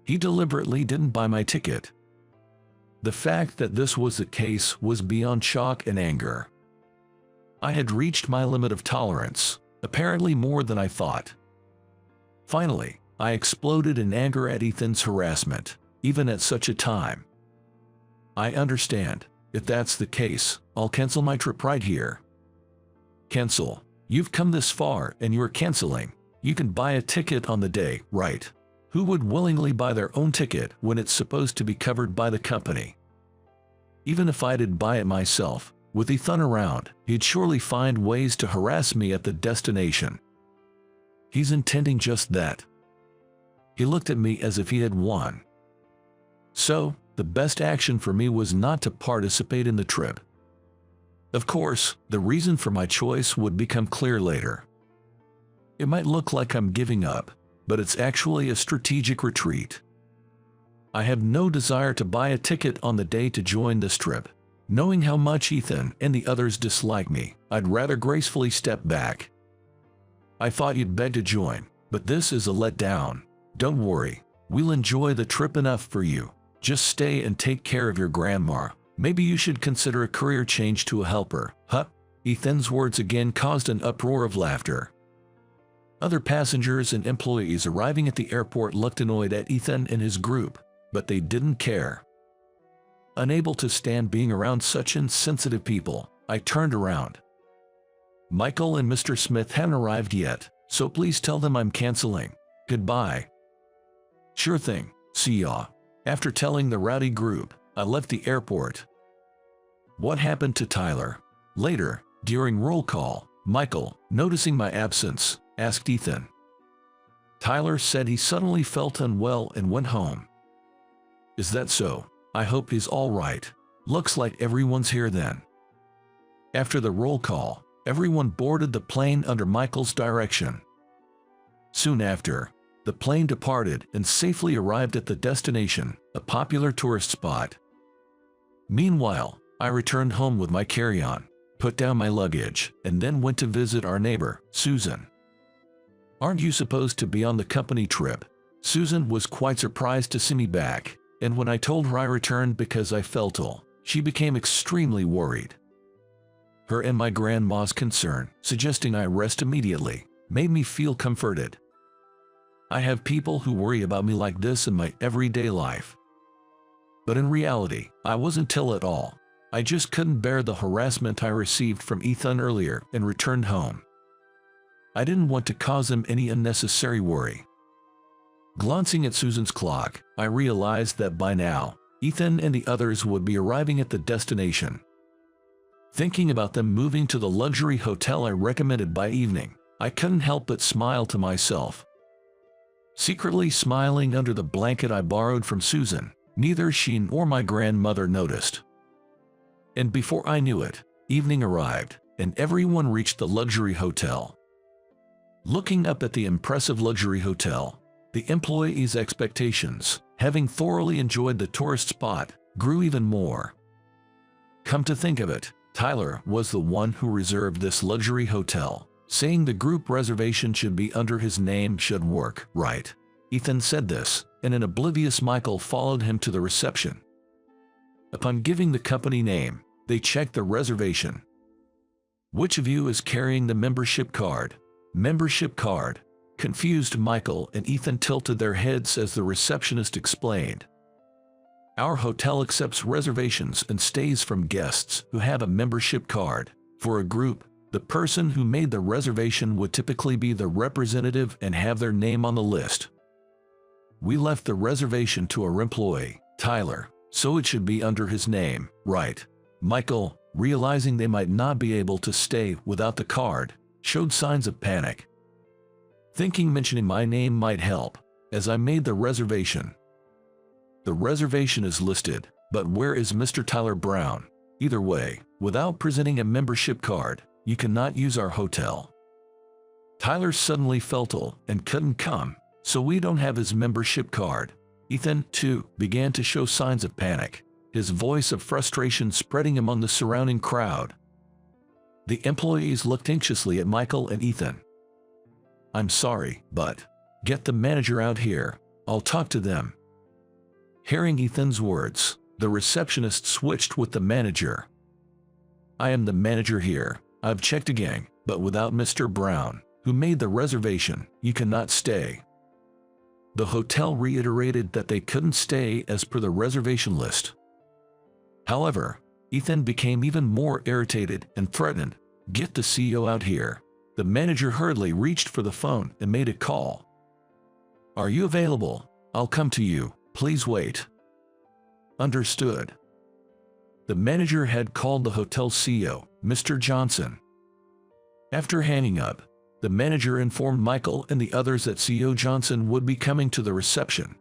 He deliberately didn't buy my ticket. The fact that this was the case was beyond shock and anger. I had reached my limit of tolerance, apparently more than I thought. Finally, I exploded in anger at Ethan's harassment, even at such a time. I understand. If that's the case, I'll cancel my trip right here. Cancel? You've come this far and you're canceling. You can buy a ticket on the day, right? Who would willingly buy their own ticket when it's supposed to be covered by the company? Even if I did buy it myself, with Ethan around, he'd surely find ways to harass me at the destination. He's intending just that. He looked at me as if he had won. So, the best action for me was not to participate in the trip. Of course, the reason for my choice would become clear later. It might look like I'm giving up, but it's actually a strategic retreat. I have no desire to buy a ticket on the day to join this trip. Knowing how much Ethan and the others dislike me, I'd rather gracefully step back. I thought you'd beg to join, but this is a letdown. Don't worry, we'll enjoy the trip enough for you. Just stay and take care of your grandma. Maybe you should consider a career change to a helper, huh? Ethan's words again caused an uproar of laughter. Other passengers and employees arriving at the airport looked annoyed at Ethan and his group, but they didn't care. Unable to stand being around such insensitive people, I turned around. Michael and Mr. Smith hadn't arrived yet, so please tell them I'm canceling. Goodbye. Sure thing, see ya. After telling the rowdy group, I left the airport. What happened to Tyler? Later, during roll call, Michael, noticing my absence, asked Ethan. Tyler said he suddenly felt unwell and went home. Is that so? I hope he's all right. Looks like everyone's here then. After the roll call, everyone boarded the plane under Michael's direction. Soon after, the plane departed and safely arrived at the destination, a popular tourist spot. Meanwhile, I returned home with my carry-on, put down my luggage, and then went to visit our neighbor, Susan. Aren't you supposed to be on the company trip? Susan was quite surprised to see me back, and when I told her I returned because I felt ill, she became extremely worried. Her and my grandma's concern, suggesting I rest immediately, made me feel comforted. I have people who worry about me like this in my everyday life. But in reality, I wasn't ill at all. I just couldn't bear the harassment I received from Ethan earlier and returned home. I didn't want to cause him any unnecessary worry. Glancing at Susan's clock, I realized that by now, Ethan and the others would be arriving at the destination. Thinking about them moving to the luxury hotel I recommended by evening, I couldn't help but smile to myself. Secretly smiling under the blanket I borrowed from Susan, neither she nor my grandmother noticed. And before I knew it, evening arrived, and everyone reached the luxury hotel. Looking up at the impressive luxury hotel, the employees' expectations, having thoroughly enjoyed the tourist spot, grew even more. Come to think of it, Tyler was the one who reserved this luxury hotel, saying the group reservation should be under his name should work, right? Ethan said this, and an oblivious Michael followed him to the reception. Upon giving the company name, they checked the reservation. Which of you is carrying the membership card? Membership card. Confused Michael and Ethan tilted their heads as the receptionist explained. Our hotel accepts reservations and stays from guests who have a membership card. For a group, the person who made the reservation would typically be the representative and have their name on the list. We left the reservation to our employee, Tyler, so it should be under his name, right? Michael, realizing they might not be able to stay without the card, showed signs of panic. Thinking mentioning my name might help, as I made the reservation. The reservation is listed, but where is Mr. Tyler Brown? Either way, without presenting a membership card, you cannot use our hotel. Tyler suddenly felt ill and couldn't come, so we don't have his membership card. Ethan, too, began to show signs of panic, his voice of frustration spreading among the surrounding crowd. The employees looked anxiously at Michael and Ethan. I'm sorry, but get the manager out here. I'll talk to them. Hearing Ethan's words, the receptionist switched with the manager. I am the manager here. I've checked again, but without Mr. Brown, who made the reservation, you cannot stay. The hotel reiterated that they couldn't stay as per the reservation list. However, Ethan became even more irritated and threatened. Get the CEO out here. The manager hurriedly reached for the phone and made a call. Are you available? I'll come to you. Please wait. Understood. The manager had called the hotel CEO, Mr. Johnson. After hanging up, the manager informed Michael and the others that CEO Johnson would be coming to the reception.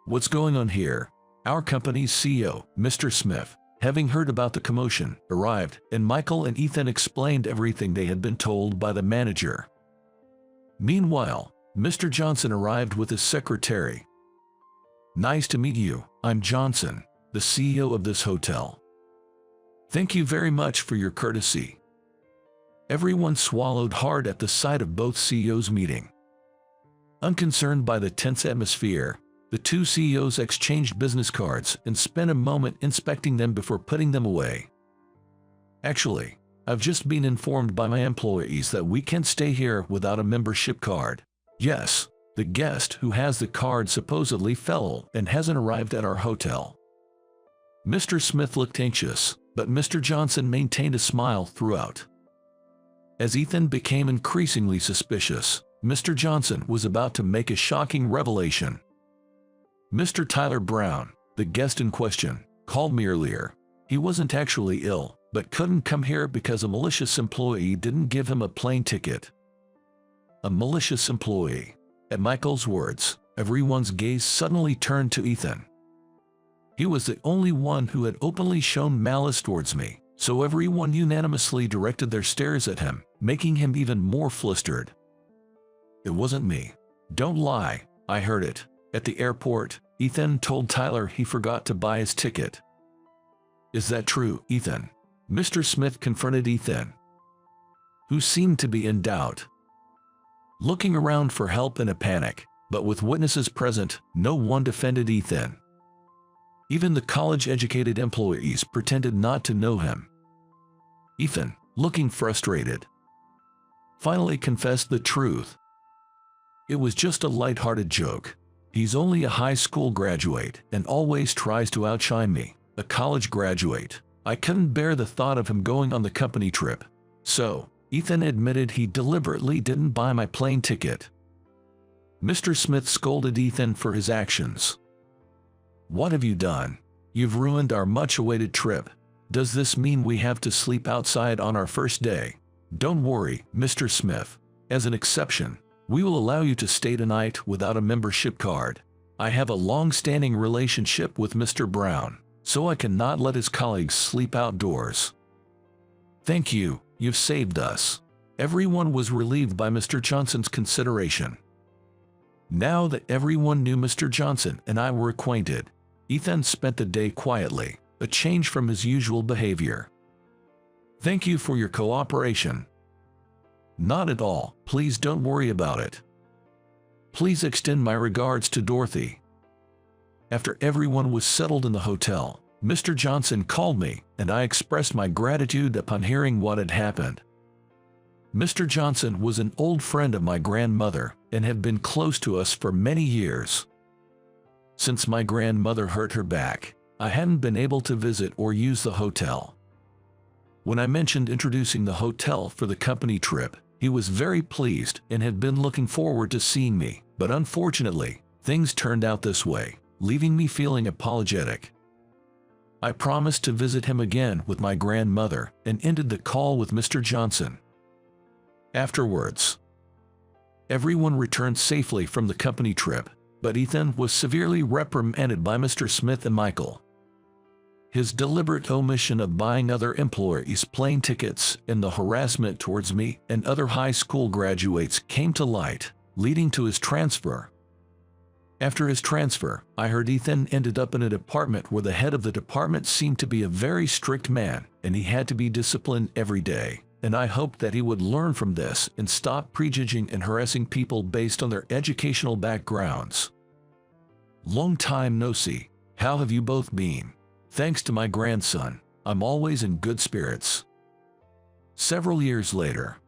"What's going on here?" Our company's CEO, Mr. Smith, having heard about the commotion, arrived, and Michael and Ethan explained everything they had been told by the manager. Meanwhile, Mr. Johnson arrived with his secretary. "Nice to meet you. I'm Johnson, the CEO of this hotel. Thank you very much for your courtesy." Everyone swallowed hard at the sight of both CEOs meeting. Unconcerned by the tense atmosphere, the two CEOs exchanged business cards and spent a moment inspecting them before putting them away. "Actually, I've just been informed by my employees that we can't stay here without a membership card." "Yes, the guest who has the card supposedly fell and hasn't arrived at our hotel." Mr. Smith looked anxious, but Mr. Johnson maintained a smile throughout. As Ethan became increasingly suspicious, Mr. Johnson was about to make a shocking revelation. "Mr. Tyler Brown, the guest in question, called me earlier. He wasn't actually ill, but couldn't come here because a malicious employee didn't give him a plane ticket." A malicious employee. At Michael's words, everyone's gaze suddenly turned to Ethan. He was the only one who had openly shown malice towards me, so everyone unanimously directed their stares at him, making him even more flustered. "It wasn't me. Don't lie, I heard it. At the airport, Ethan told Tyler he forgot to buy his ticket." "Is that true, Ethan?" Mr. Smith confronted Ethan, who seemed to be in doubt. Looking around for help in a panic, but with witnesses present, no one defended Ethan. Even the college-educated employees pretended not to know him. Ethan, looking frustrated, finally confessed the truth. "It was just a light-hearted joke. He's only a high school graduate and always tries to outshine me, a college graduate. I couldn't bear the thought of him going on the company trip. So, Ethan admitted he deliberately didn't buy my plane ticket." Mr. Smith scolded Ethan for his actions. "What have you done? You've ruined our much-awaited trip. Does this mean we have to sleep outside on our first day?" "Don't worry, Mr. Smith. As an exception, we will allow you to stay tonight without a membership card. I have a long-standing relationship with Mr. Brown, so I cannot let his colleagues sleep outdoors." "Thank you, you've saved us." Everyone was relieved by Mr. Johnson's consideration. Now that everyone knew Mr. Johnson and I were acquainted, Ethan spent the day quietly, a change from his usual behavior. "Thank you for your cooperation." "Not at all, please don't worry about it. Please extend my regards to Dorothy." After everyone was settled in the hotel, Mr. Johnson called me, and I expressed my gratitude upon hearing what had happened. Mr. Johnson was an old friend of my grandmother and had been close to us for many years. Since my grandmother hurt her back, I hadn't been able to visit or use the hotel. When I mentioned introducing the hotel for the company trip, he was very pleased and had been looking forward to seeing me, but unfortunately, things turned out this way, leaving me feeling apologetic. I promised to visit him again with my grandmother and ended the call with Mr. Johnson. Afterwards, everyone returned safely from the company trip, but Ethan was severely reprimanded by Mr. Smith and Michael. His deliberate omission of buying other employees plane tickets and the harassment towards me and other high school graduates came to light, leading to his transfer. After his transfer, I heard Ethan ended up in a department where the head of the department seemed to be a very strict man and he had to be disciplined every day, and I hoped that he would learn from this and stop prejudging and harassing people based on their educational backgrounds. Long time no see. How have you both been? Thanks to my grandson, I'm always in good spirits. Several years later,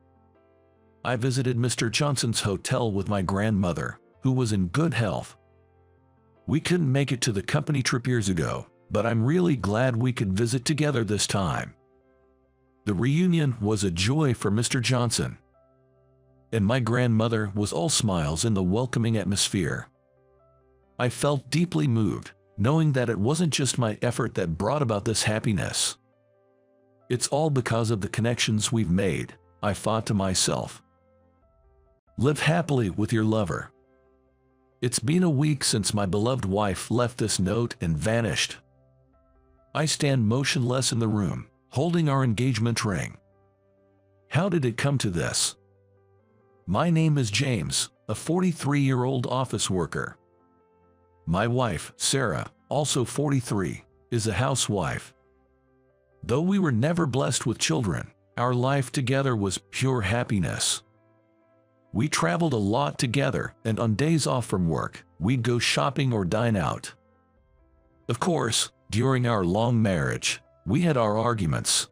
I visited Mr. Johnson's hotel with my grandmother, who was in good health. We couldn't make it to the company trip years ago, but I'm really glad we could visit together this time. The reunion was a joy for Mr. Johnson, and my grandmother was all smiles in the welcoming atmosphere. I felt deeply moved, knowing that it wasn't just my effort that brought about this happiness. It's all because of the connections we've made, I thought to myself. Live happily with your lover. It's been a week since my beloved wife left this note and vanished. I stand motionless in the room, holding our engagement ring. How did it come to this? My name is James, a 43-year-old office worker. My wife, Sarah, also 43, is a housewife. Though we were never blessed with children, our life together was pure happiness. We traveled a lot together, and on days off from work, we'd go shopping or dine out. Of course, during our long marriage, we had our arguments.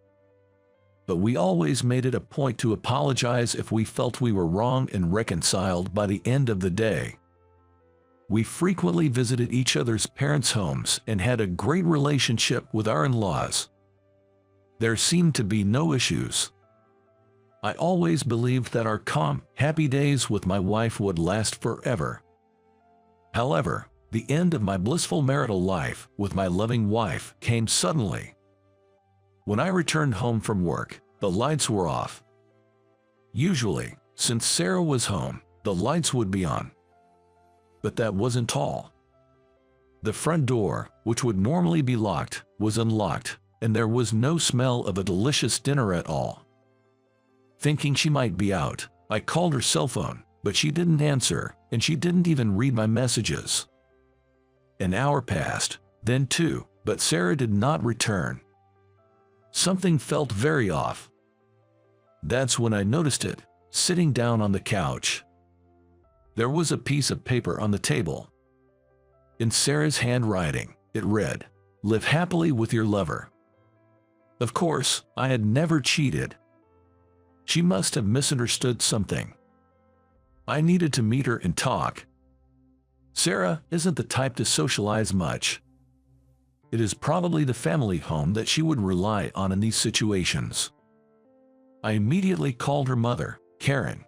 But we always made it a point to apologize if we felt we were wrong and reconciled by the end of the day. We frequently visited each other's parents' homes and had a great relationship with our in-laws. There seemed to be no issues. I always believed that our calm, happy days with my wife would last forever. However, the end of my blissful marital life with my loving wife came suddenly. When I returned home from work, the lights were off. Usually, since Sarah was home, the lights would be on. But that wasn't all. The front door, which would normally be locked, was unlocked, and there was no smell of a delicious dinner at all. Thinking she might be out, I called her cell phone, but she didn't answer, and she didn't even read my messages. An hour passed, then two, but Sarah did not return. Something felt very off. That's when I noticed it, sitting down on the couch. There was a piece of paper on the table. In Sarah's handwriting, it read, "Live happily with your lover." Of course, I had never cheated. She must have misunderstood something. I needed to meet her and talk. Sarah isn't the type to socialize much. It is probably the family home that she would rely on in these situations. I immediately called her mother, Karen.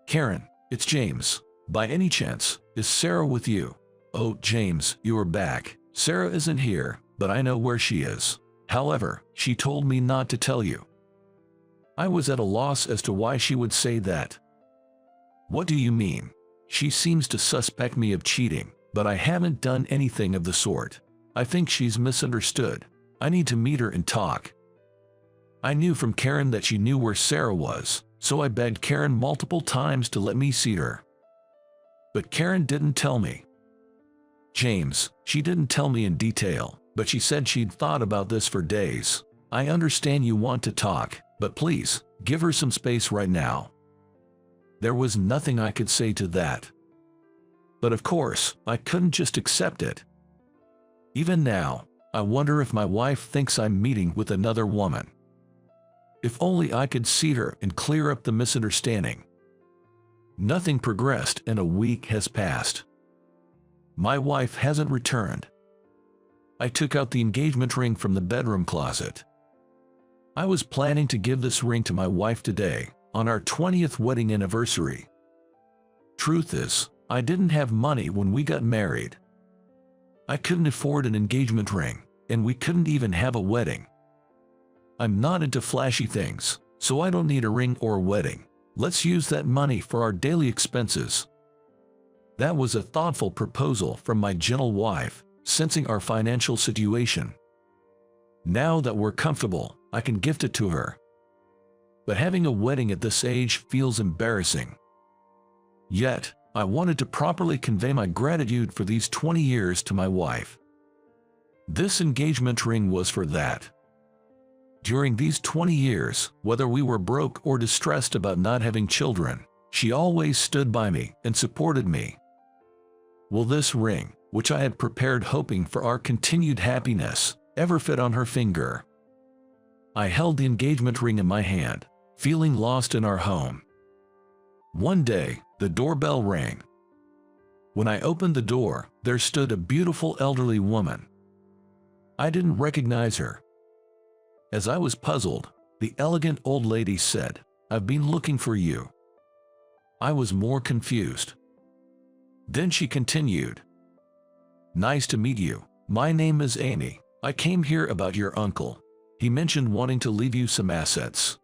"Karen, it's James. By any chance, is Sarah with you?" "Oh, James, you are back. Sarah isn't here, but I know where she is. However, she told me not to tell you." I was at a loss as to why she would say that. "What do you mean? She seems to suspect me of cheating, but I haven't done anything of the sort. I think she's misunderstood. I need to meet her and talk." I knew from Karen that she knew where Sarah was, so I begged Karen multiple times to let me see her. But Karen didn't tell me. "James, she didn't tell me in detail, but she said she'd thought about this for days. I understand you want to talk, but please, give her some space right now." There was nothing I could say to that. But of course, I couldn't just accept it. Even now, I wonder if my wife thinks I'm meeting with another woman. If only I could see her and clear up the misunderstanding. Nothing progressed and a week has passed. My wife hasn't returned. I took out the engagement ring from the bedroom closet. I was planning to give this ring to my wife today, on our 20th wedding anniversary. Truth is, I didn't have money when we got married. I couldn't afford an engagement ring, and we couldn't even have a wedding. I'm not into flashy things, so I don't need a ring or a wedding. Let's use that money for our daily expenses. That was a thoughtful proposal from my gentle wife, sensing our financial situation. Now that we're comfortable, I can gift it to her. But having a wedding at this age feels embarrassing. Yet, I wanted to properly convey my gratitude for these 20 years to my wife. This engagement ring was for that. During these 20 years, whether we were broke or distressed about not having children, she always stood by me and supported me. Will this ring, which I had prepared hoping for our continued happiness, ever fit on her finger? I held the engagement ring in my hand, feeling lost in our home. One day, the doorbell rang. When I opened the door, there stood a beautiful elderly woman. I didn't recognize her. As I was puzzled, the elegant old lady said, "I've been looking for you." I was more confused. Then she continued, "Nice to meet you. My name is Amy. I came here about your uncle. He mentioned wanting to leave you some assets.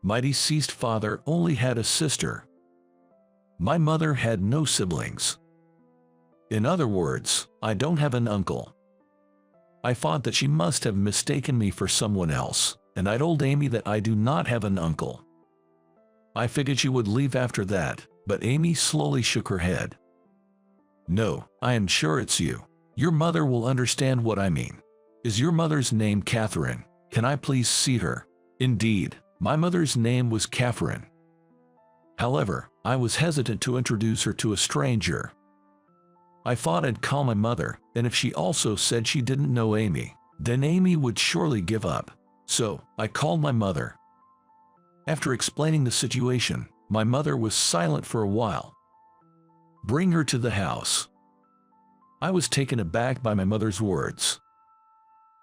My deceased father only had a sister, My mother had no siblings. In other words, I don't have an uncle. I thought that she must have mistaken me for someone else, and I told Amy that I do not have an uncle. I figured she would leave after that, but Amy slowly shook her head. No, I am sure it's you. Your mother will understand what I mean. Is your mother's name Catherine? Can I please see her? Indeed, my mother's name was Catherine. However, I was hesitant to introduce her to a stranger. I thought I'd call my mother, and if she also said she didn't know Amy, then Amy would surely give up. So, I called my mother. After explaining the situation, my mother was silent for a while. Bring her to the house. I was taken aback by my mother's words.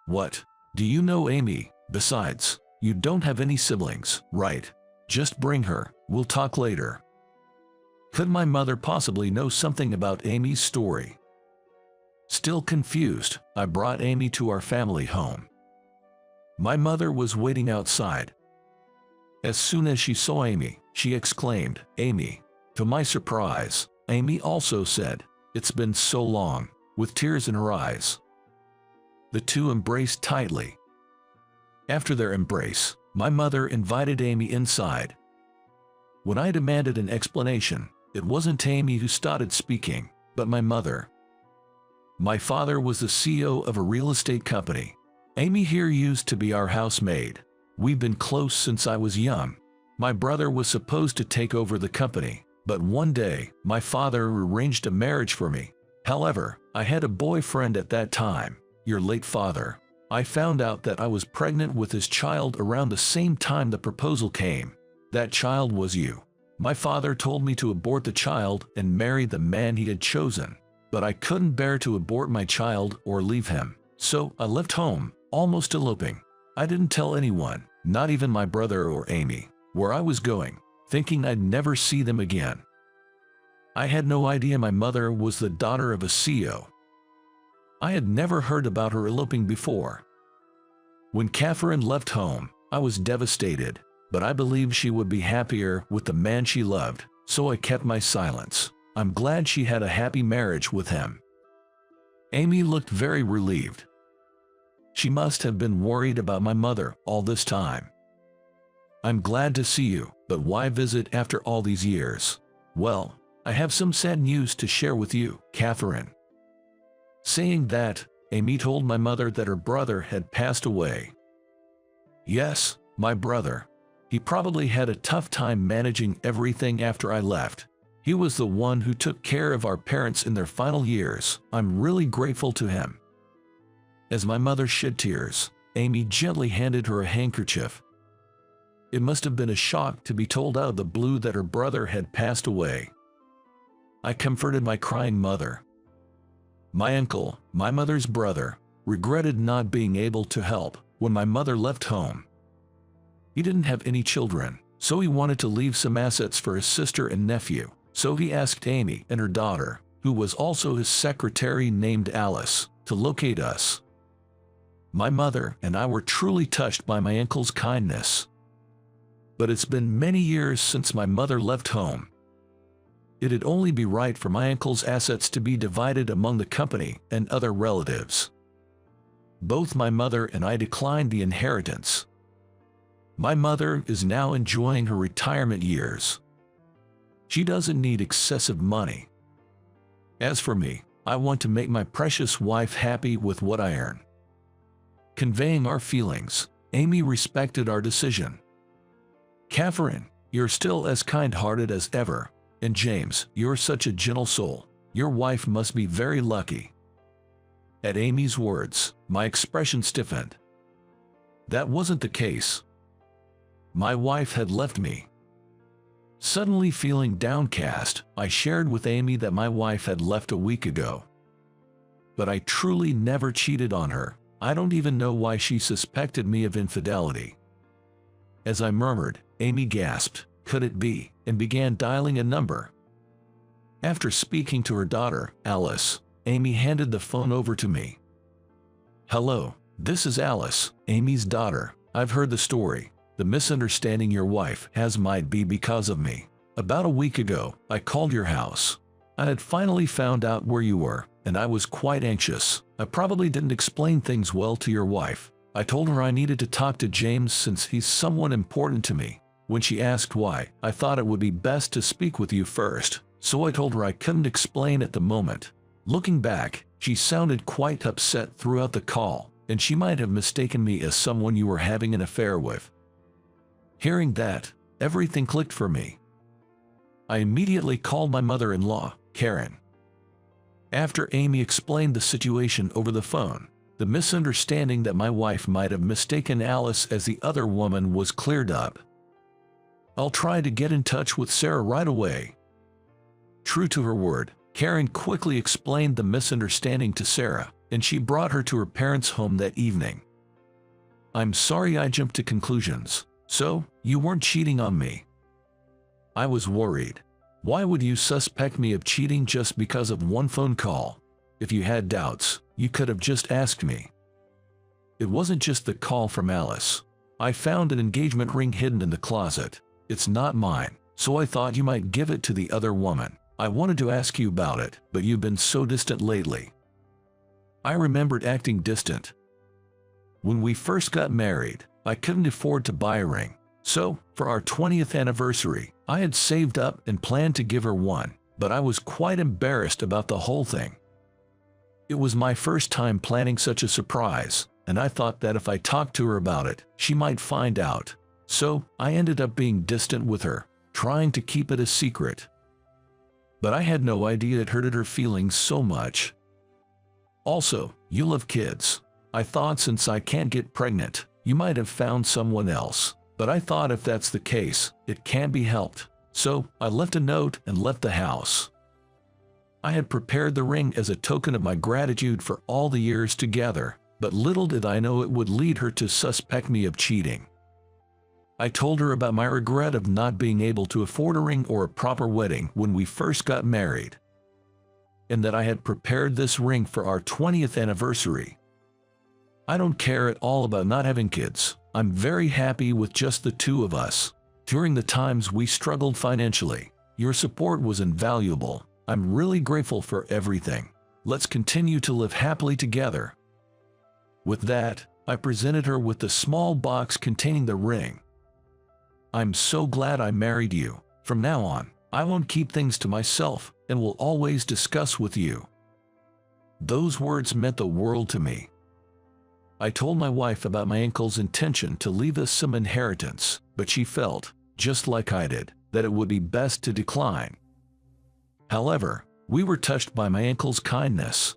What? Do you know Amy? Besides, you don't have any siblings, right? Just bring her, we'll talk later. Could my mother possibly know something about Amy's story? Still confused, I brought Amy to our family home. My mother was waiting outside. As soon as she saw Amy, she exclaimed, "Amy." To my surprise, Amy also said, "It's been so long," with tears in her eyes. The two embraced tightly. After their embrace, my mother invited Amy inside. When I demanded an explanation, it wasn't Amy who started speaking, but my mother. My father was the CEO of a real estate company. Amy here used to be our housemaid. We've been close since I was young. My brother was supposed to take over the company, but one day, my father arranged a marriage for me. However, I had a boyfriend at that time, your late father. I found out that I was pregnant with his child around the same time the proposal came. That child was you. My father told me to abort the child and marry the man he had chosen, but I couldn't bear to abort my child or leave him. So I left home, almost eloping. I didn't tell anyone, not even my brother or Amy, where I was going, thinking I'd never see them again. I had no idea my mother was the daughter of a CEO. I had never heard about her eloping before. When Catherine left home, I was devastated, but I believed she would be happier with the man she loved, so I kept my silence. I'm glad she had a happy marriage with him. Amy looked very relieved. She must have been worried about my mother all this time. I'm glad to see you, but why visit after all these years? Well, I have some sad news to share with you, Catherine. Saying that, Amy told my mother that her brother had passed away. Yes, my brother. He probably had a tough time managing everything after I left. He was the one who took care of our parents in their final years. I'm really grateful to him. As my mother shed tears, Amy gently handed her a handkerchief. It must have been a shock to be told out of the blue that her brother had passed away. I comforted my crying mother. My uncle, my mother's brother, regretted not being able to help when my mother left home. He didn't have any children, so he wanted to leave some assets for his sister and nephew, so he asked Amy and her daughter, who was also his secretary named Alice, to locate us. My mother and I were truly touched by my uncle's kindness. But it's been many years since my mother left home. It'd only be right for my uncle's assets to be divided among the company and other relatives. Both my mother and I declined the inheritance. My mother is now enjoying her retirement years. She doesn't need excessive money. As for me, I want to make my precious wife happy with what I earn. Conveying our feelings, Amy respected our decision. Catherine, you're still as kind-hearted as ever, and James, you're such a gentle soul. Your wife must be very lucky. At Amy's words, my expression stiffened. That wasn't the case. My wife had left me. Suddenly feeling downcast, I shared with Amy that my wife had left a week ago. But I truly never cheated on her. I don't even know why she suspected me of infidelity. As I murmured, Amy gasped, "Could it be?" and began dialing a number. After speaking to her daughter, Alice, Amy handed the phone over to me. "Hello, this is Alice, Amy's daughter. I've heard the story. The misunderstanding your wife has might be because of me. About a week ago, I called your house. I had finally found out where you were, and I was quite anxious. I probably didn't explain things well to your wife. I told her I needed to talk to James since he's someone important to me. When she asked why, I thought it would be best to speak with you first, so I told her I couldn't explain at the moment. Looking back, she sounded quite upset throughout the call, and she might have mistaken me as someone you were having an affair with. Hearing that, everything clicked for me. I immediately called my mother-in-law, Karen. After Amy explained the situation over the phone, the misunderstanding that my wife might have mistaken Alice as the other woman was cleared up. I'll try to get in touch with Sarah right away. True to her word, Karen quickly explained the misunderstanding to Sarah, and she brought her to her parents' home that evening. I'm sorry I jumped to conclusions. So, you weren't cheating on me? I was worried. Why would you suspect me of cheating just because of one phone call? If you had doubts, you could have just asked me. It wasn't just the call from Alice. I found an engagement ring hidden in the closet. It's not mine, so I thought you might give it to the other woman. I wanted to ask you about it, but you've been so distant lately. I remembered acting distant. When we first got married, I couldn't afford to buy a ring. So, for our 20th anniversary, I had saved up and planned to give her one, but I was quite embarrassed about the whole thing. It was my first time planning such a surprise, and I thought that if I talked to her about it, she might find out. So, I ended up being distant with her, trying to keep it a secret. But I had no idea it hurted her feelings so much. Also, you love kids. I thought since I can't get pregnant, you might have found someone else. But I thought if that's the case, it can't be helped. So, I left a note and left the house. I had prepared the ring as a token of my gratitude for all the years together, but little did I know it would lead her to suspect me of cheating. I told her about my regret of not being able to afford a ring or a proper wedding when we first got married, and that I had prepared this ring for our 20th anniversary. I don't care at all about not having kids. I'm very happy with just the two of us. During the times we struggled financially, your support was invaluable. I'm really grateful for everything. Let's continue to live happily together. With that, I presented her with the small box containing the ring. I'm so glad I married you. From now on, I won't keep things to myself and will always discuss with you. Those words meant the world to me. I told my wife about my uncle's intention to leave us some inheritance, but she felt, just like I did, that it would be best to decline. However, we were touched by my uncle's kindness.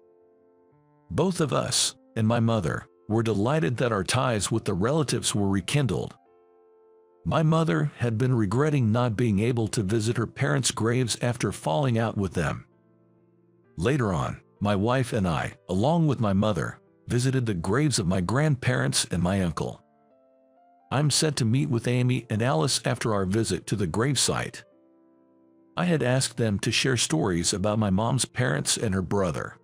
Both of us, and my mother, were delighted that our ties with the relatives were rekindled. My mother had been regretting not being able to visit her parents' graves after falling out with them. Later on, my wife and I, along with my mother, visited the graves of my grandparents and my uncle. I'm set to meet with Amy and Alice after our visit to the gravesite. I had asked them to share stories about my mom's parents and her brother.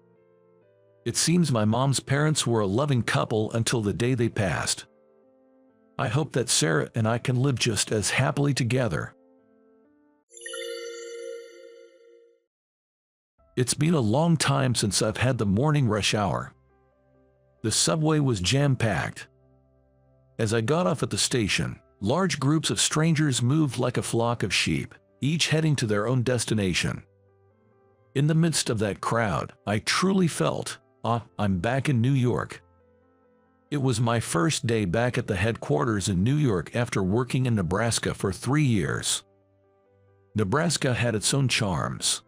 It seems my mom's parents were a loving couple until the day they passed. I hope that Sarah and I can live just as happily together. It's been a long time since I've had the morning rush hour. The subway was jam-packed. As I got off at the station, large groups of strangers moved like a flock of sheep, each heading to their own destination. In the midst of that crowd, I truly felt, I'm back in New York. It was my first day back at the headquarters in New York after working in Nebraska for 3 years. Nebraska had its own charms,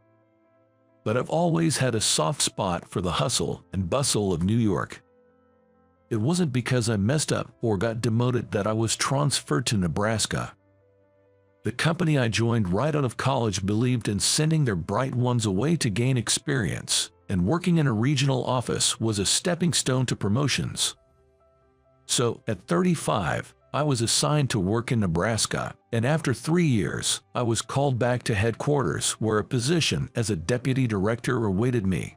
but I've always had a soft spot for the hustle and bustle of New York. It wasn't because I messed up or got demoted that I was transferred to Nebraska. The company I joined right out of college believed in sending their bright ones away to gain experience, and working in a regional office was a stepping stone to promotions. So, at 35, I was assigned to work in Nebraska, and after 3 years, I was called back to headquarters where a position as a deputy director awaited me.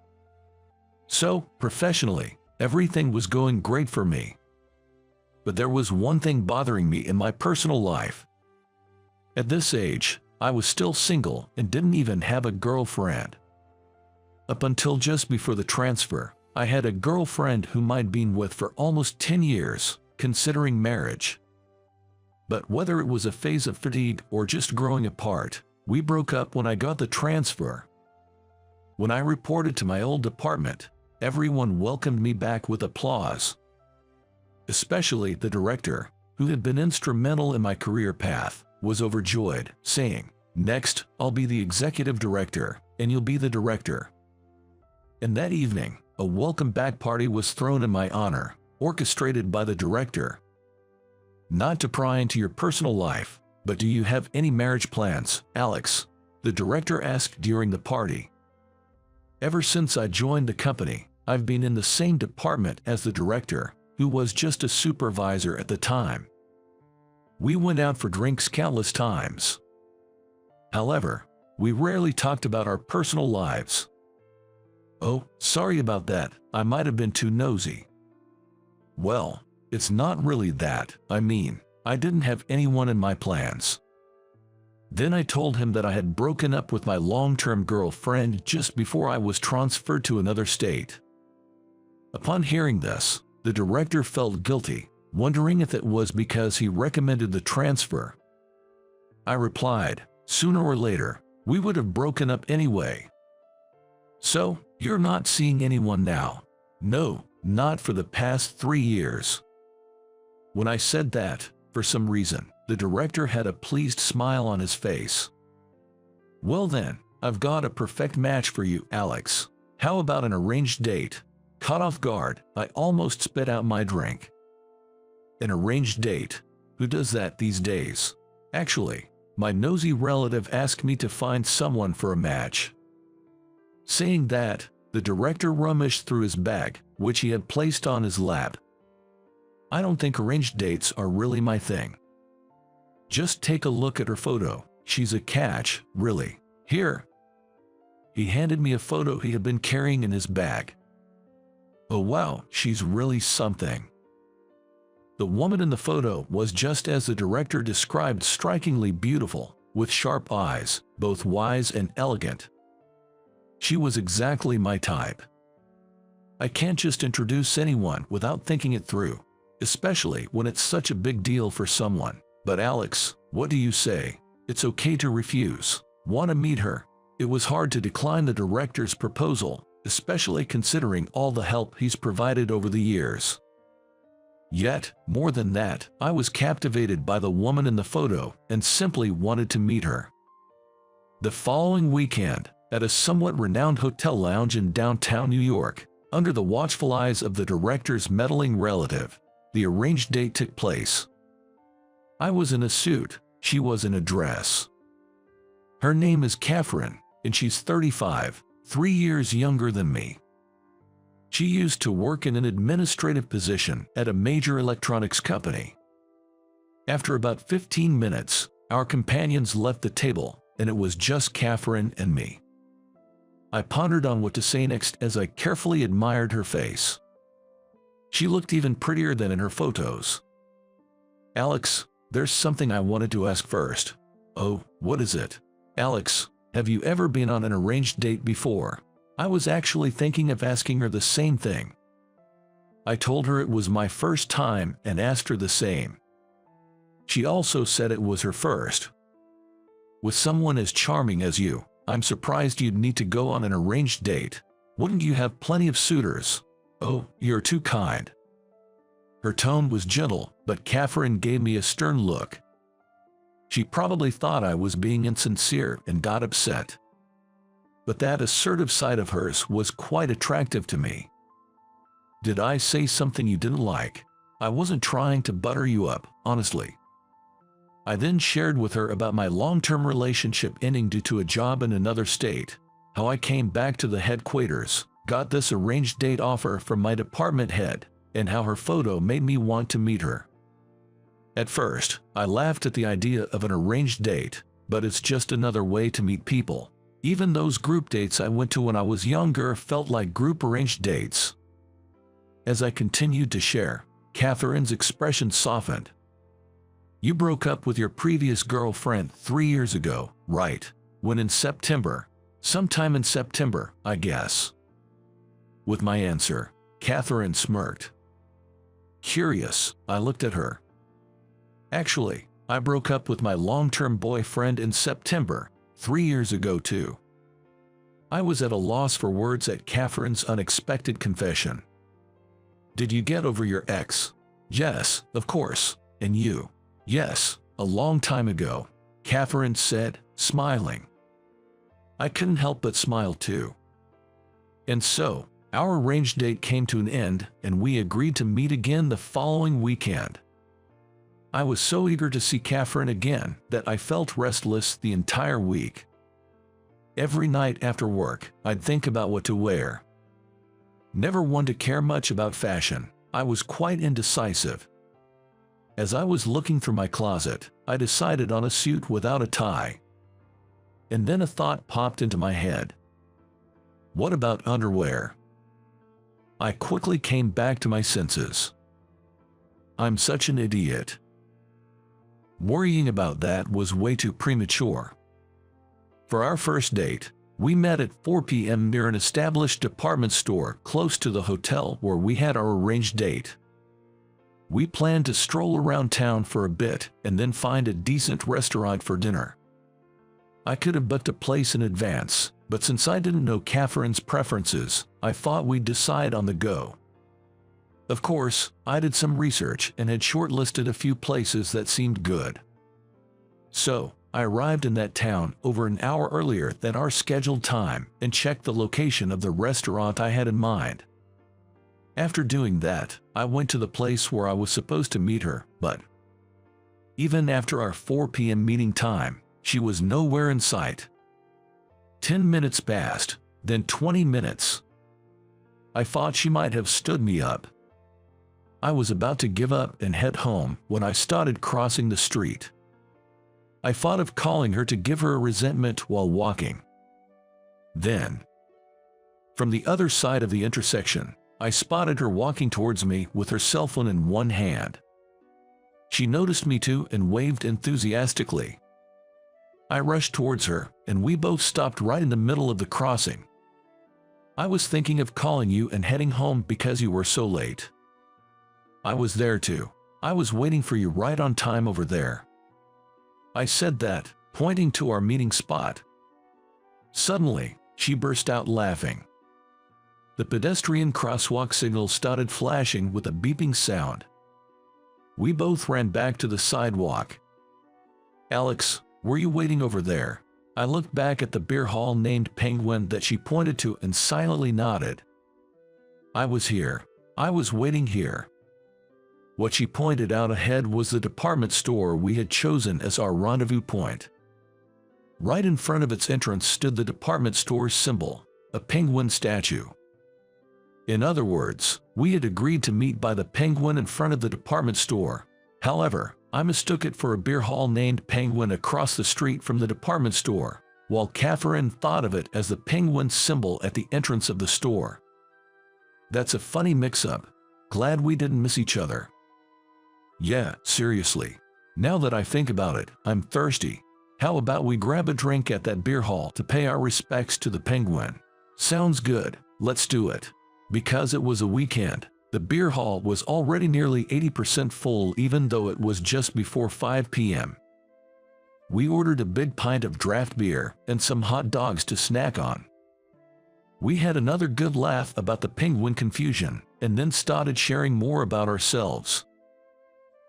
So, professionally, everything was going great for me. But there was one thing bothering me in my personal life. At this age, I was still single and didn't even have a girlfriend. Up until just before the transfer, I had a girlfriend whom I'd been with for almost 10 years, considering marriage. But whether it was a phase of fatigue or just growing apart, we broke up when I got the transfer. When I reported to my old department, everyone welcomed me back with applause. Especially the director, who had been instrumental in my career path, was overjoyed, saying, "Next, I'll be the executive director, and you'll be the director." And that evening, a welcome back party was thrown in my honor, orchestrated by the director. Not to pry into your personal life, but do you have any marriage plans, Alex? The director asked during the party. Ever since I joined the company, I've been in the same department as the director, who was just a supervisor at the time. We went out for drinks countless times. However, we rarely talked about our personal lives. Oh, sorry about that, I might have been too nosy. Well, it's not really that, I mean, I didn't have anyone in my plans. Then I told him that I had broken up with my long-term girlfriend just before I was transferred to another state. Upon hearing this, the director felt guilty, wondering if it was because he recommended the transfer. I replied, "Sooner or later, we would have broken up anyway." "So, you're not seeing anyone now?" "No, not for the past 3 years." When I said that, for some reason, the director had a pleased smile on his face. "Well then, I've got a perfect match for you, Alex. How about an arranged date?" Caught off guard, I almost spit out my drink. An arranged date? Who does that these days? Actually, my nosy relative asked me to find someone for a match. Saying that, the director rummaged through his bag, which he had placed on his lap. "I don't think arranged dates are really my thing. Just take a look at her photo. She's a catch, really. Here." He handed me a photo he had been carrying in his bag. "Oh wow, she's really something." The woman in the photo was just as the director described, strikingly beautiful, with sharp eyes, both wise and elegant. She was exactly my type. I can't just introduce anyone without thinking it through, especially when it's such a big deal for someone. But Alex, what do you say? It's okay to refuse. Want to meet her? It was hard to decline the director's proposal, especially considering all the help he's provided over the years. Yet, more than that, I was captivated by the woman in the photo and simply wanted to meet her. The following weekend, at a somewhat renowned hotel lounge in downtown New York, under the watchful eyes of the director's meddling relative, the arranged date took place. I was in a suit, she was in a dress. Her name is Catherine, and she's 35, 3 years younger than me. She used to work in an administrative position at a major electronics company. After about 15 minutes, our companions left the table, and it was just Catherine and me. I pondered on what to say next as I carefully admired her face. She looked even prettier than in her photos. "Alex, there's something I wanted to ask first." "Oh, what is it?" "Alex, have you ever been on an arranged date before?" I was actually thinking of asking her the same thing. I told her it was my first time and asked her the same. She also said it was her first. With someone as charming as you, I'm surprised you'd need to go on an arranged date. Wouldn't you have plenty of suitors? "Oh, you're too kind." Her tone was gentle, but Catherine gave me a stern look. She probably thought I was being insincere and got upset. But that assertive side of hers was quite attractive to me. "Did I say something you didn't like?" I wasn't trying to butter you up, honestly. I then shared with her about my long-term relationship ending due to a job in another state, how I came back to the headquarters, got this arranged date offer from my department head, and how her photo made me want to meet her. At first, I laughed at the idea of an arranged date, but it's just another way to meet people. Even those group dates I went to when I was younger felt like group arranged dates. As I continued to share, Catherine's expression softened. You broke up with your previous girlfriend 3 years ago, right? When in September. Sometime in September, I guess. With my answer, Catherine smirked. Curious, I looked at her. Actually, I broke up with my long-term boyfriend in September, 3 years ago too. I was at a loss for words at Catherine's unexpected confession. Did you get over your ex? Yes, of course. And you? Yes, a long time ago, Catherine said, smiling. I couldn't help but smile too. And so, our arranged date came to an end, and we agreed to meet again the following weekend. I was so eager to see Catherine again that I felt restless the entire week. Every night after work, I'd think about what to wear. Never one to care much about fashion, I was quite indecisive. As I was looking through my closet, I decided on a suit without a tie. And then a thought popped into my head. What about underwear? I quickly came back to my senses. I'm such an idiot. Worrying about that was way too premature. For our first date, we met at 4 p.m. near an established department store close to the hotel where we had our arranged date. We planned to stroll around town for a bit and then find a decent restaurant for dinner. I could have booked a place in advance, but since I didn't know Catherine's preferences, I thought we'd decide on the go. Of course, I did some research and had shortlisted a few places that seemed good. So, I arrived in that town over an hour earlier than our scheduled time and checked the location of the restaurant I had in mind. After doing that, I went to the place where I was supposed to meet her, but even after our 4 p.m. meeting time, she was nowhere in sight. 10 minutes passed, then 20 minutes. I thought she might have stood me up. I was about to give up and head home when I started crossing the street. I thought of calling her to give her a resentment while walking. Then, from the other side of the intersection, I spotted her walking towards me with her cell phone in one hand. She noticed me too and waved enthusiastically. I rushed towards her, and we both stopped right in the middle of the crossing. I was thinking of calling you and heading home because you were so late. I was there too. I was waiting for you right on time over there. I said that, pointing to our meeting spot. Suddenly, she burst out laughing. The pedestrian crosswalk signal started flashing with a beeping sound. We both ran back to the sidewalk. Alex, were you waiting over there? I looked back at the beer hall named Penguin that she pointed to and silently nodded. I was here. I was waiting here. What she pointed out ahead was the department store we had chosen as our rendezvous point. Right in front of its entrance stood the department store's symbol, a penguin statue. In other words, we had agreed to meet by the penguin in front of the department store. However, I mistook it for a beer hall named Penguin across the street from the department store, while Catherine thought of it as the penguin symbol at the entrance of the store. That's a funny mix-up. Glad we didn't miss each other. Yeah, seriously. Now that I think about it, I'm thirsty. How about we grab a drink at that beer hall to pay our respects to the penguin? Sounds good, let's do it. Because it was a weekend, the beer hall was already nearly 80% full even though it was just before 5 p.m. We ordered a big pint of draft beer and some hot dogs to snack on. We had another good laugh about the penguin confusion and then started sharing more about ourselves.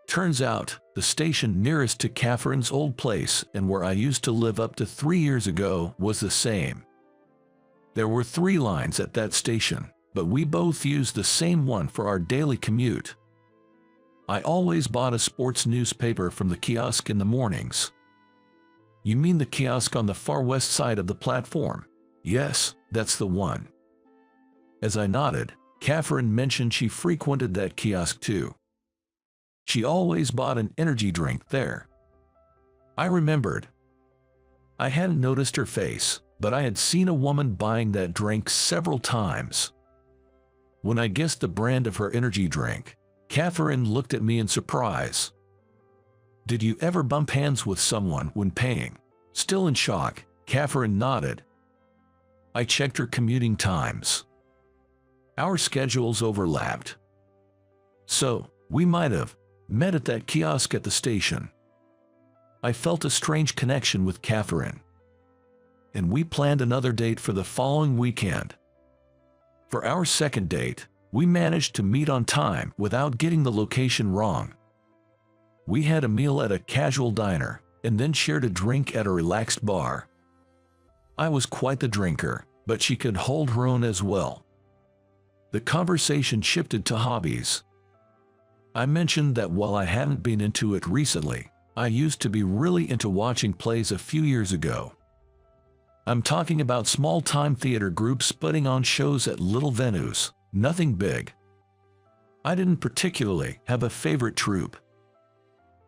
Turns out, the station nearest to Catherine's old place and where I used to live up to 3 years ago was the same. There were 3 lines at that station, but we both used the same one for our daily commute. I always bought a sports newspaper from the kiosk in the mornings. You mean the kiosk on the far west side of the platform? Yes, that's the one. As I nodded, Catherine mentioned she frequented that kiosk too. She always bought an energy drink there. I remembered. I hadn't noticed her face, but I had seen a woman buying that drink several times. When I guessed the brand of her energy drink, Catherine looked at me in surprise. Did you ever bump hands with someone when paying? Still in shock, Catherine nodded. I checked her commuting times. Our schedules overlapped. So, we might have met at that kiosk at the station. I felt a strange connection with Catherine. And we planned another date for the following weekend. For our second date, we managed to meet on time without getting the location wrong. We had a meal at a casual diner, and then shared a drink at a relaxed bar. I was quite the drinker, but she could hold her own as well. The conversation shifted to hobbies. I mentioned that while I hadn't been into it recently, I used to be really into watching plays a few years ago. I'm talking about small-time theater groups putting on shows at little venues, nothing big. I didn't particularly have a favorite troupe.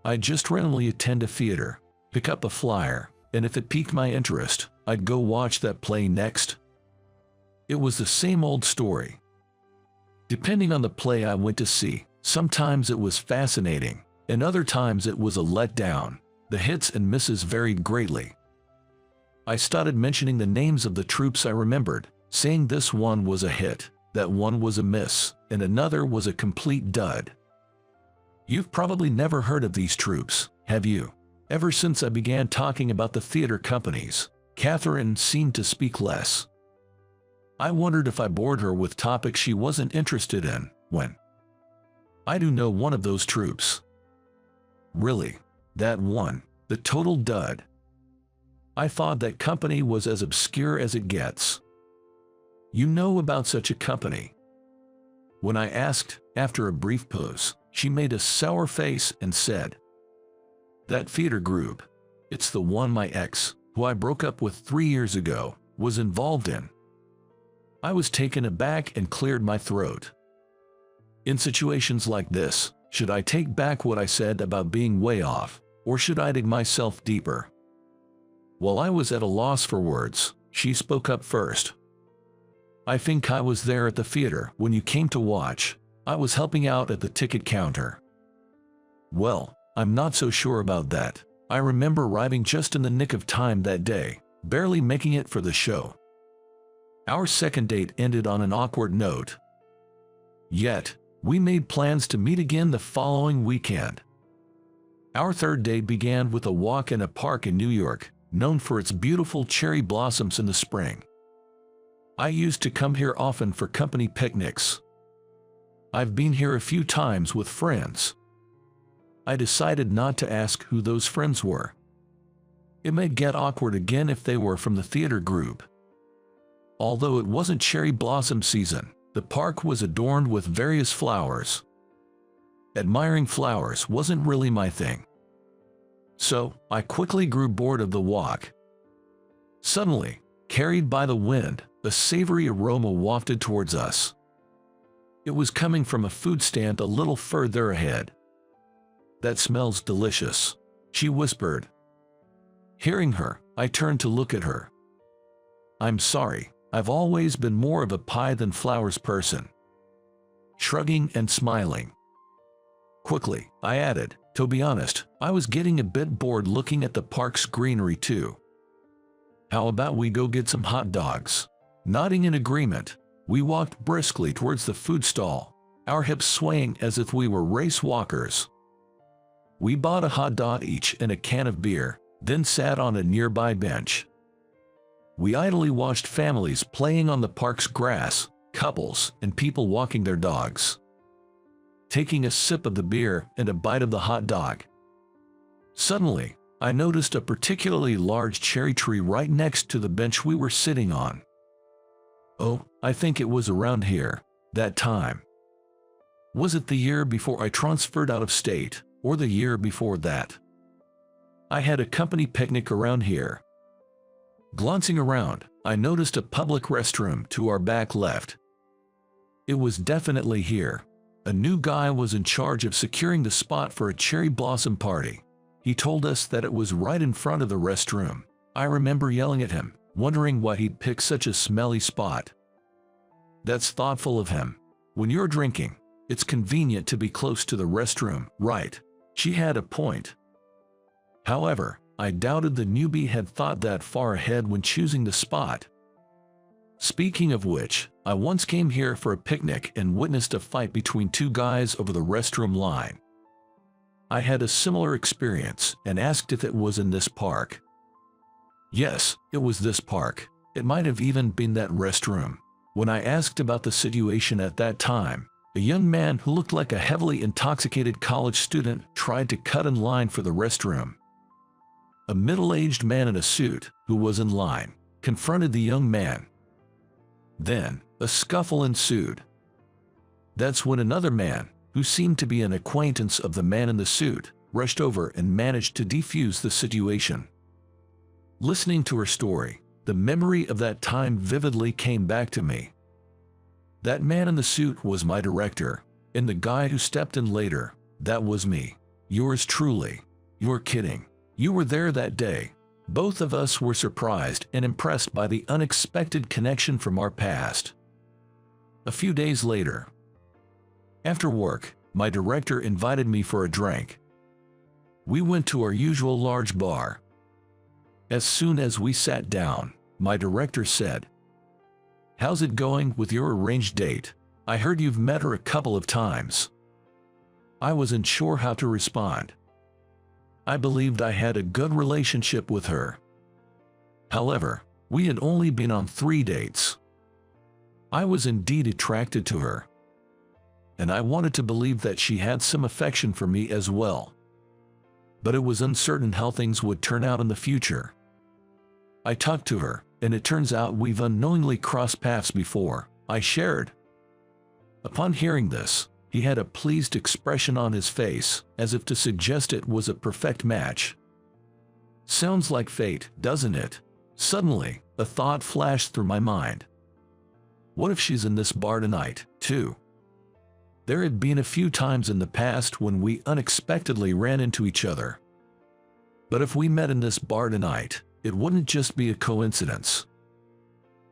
I'd just randomly attend a theater, pick up a flyer, and if it piqued my interest, I'd go watch that play next. It was the same old story. Depending on the play I went to see, sometimes it was fascinating, and other times it was a letdown. The hits and misses varied greatly. I started mentioning the names of the troupes I remembered, saying this one was a hit, that one was a miss, and another was a complete dud. You've probably never heard of these troupes, have you? Ever since I began talking about the theater companies, Catherine seemed to speak less. I wondered if I bored her with topics she wasn't interested in, when I do know one of those troupes. Really, that one, the total dud. I thought that company was as obscure as it gets. You know about such a company? When I asked, after a brief pause, she made a sour face and said, "That theater group, it's the one my ex, who I broke up with 3 years ago, was involved in." I was taken aback and cleared my throat. In situations like this, should I take back what I said about being way off, or should I dig myself deeper? While I was at a loss for words, she spoke up first. "I think I was there at the theater when you came to watch. I was helping out at the ticket counter." "Well, I'm not so sure about that. I remember arriving just in the nick of time that day, barely making it for the show." Our second date ended on an awkward note. Yet, we made plans to meet again the following weekend. Our third date began with a walk in a park in New York, known for its beautiful cherry blossoms in the spring. I used to come here often for company picnics. I've been here a few times with friends. I decided not to ask who those friends were. It might get awkward again if they were from the theater group. Although it wasn't cherry blossom season, the park was adorned with various flowers. Admiring flowers wasn't really my thing. So, I quickly grew bored of the walk. Suddenly, carried by the wind, a savory aroma wafted towards us. It was coming from a food stand a little further ahead. "That smells delicious," she whispered. Hearing her, I turned to look at her. "I'm sorry, I've always been more of a pie than flowers person." Shrugging and smiling. Quickly, I added, "To be honest, I was getting a bit bored looking at the park's greenery too. How about we go get some hot dogs?" Nodding in agreement, we walked briskly towards the food stall, our hips swaying as if we were race walkers. We bought a hot dog each and a can of beer, then sat on a nearby bench. We idly watched families playing on the park's grass, couples, and people walking their dogs. Taking a sip of the beer and a bite of the hot dog. Suddenly, I noticed a particularly large cherry tree right next to the bench we were sitting on. Oh, I think it was around here, that time. Was it the year before I transferred out of state, or the year before that? I had a company picnic around here. Glancing around, I noticed a public restroom to our back left. It was definitely here. A new guy was in charge of securing the spot for a cherry blossom party. He told us that it was right in front of the restroom. I remember yelling at him, wondering why he'd pick such a smelly spot. That's thoughtful of him. When you're drinking, it's convenient to be close to the restroom, right? She had a point. However, I doubted the newbie had thought that far ahead when choosing the spot. Speaking of which, I once came here for a picnic and witnessed a fight between two guys over the restroom line. I had a similar experience and asked if it was in this park. Yes, it was this park. It might have even been that restroom. When I asked about the situation at that time, a young man who looked like a heavily intoxicated college student tried to cut in line for the restroom. A middle-aged man in a suit, who was in line, confronted the young man. Then, a scuffle ensued. That's when another man, who seemed to be an acquaintance of the man in the suit, rushed over and managed to defuse the situation. Listening to her story, the memory of that time vividly came back to me. That man in the suit was my director, and the guy who stepped in later, that was me. Yours truly. You're kidding. You were there that day. Both of us were surprised and impressed by the unexpected connection from our past. A few days later, after work, my director invited me for a drink. We went to our usual large bar. As soon as we sat down, my director said, "How's it going with your arranged date? I heard you've met her a couple of times." I wasn't sure how to respond. I believed I had a good relationship with her. However, we had only been on 3 dates. I was indeed attracted to her, and I wanted to believe that she had some affection for me as well. But it was uncertain how things would turn out in the future. I talked to her, and it turns out we've unknowingly crossed paths before, I shared. Upon hearing this, he had a pleased expression on his face, as if to suggest it was a perfect match. Sounds like fate, doesn't it? Suddenly, a thought flashed through my mind. What if she's in this bar tonight, too? There had been a few times in the past when we unexpectedly ran into each other. But if we met in this bar tonight, it wouldn't just be a coincidence.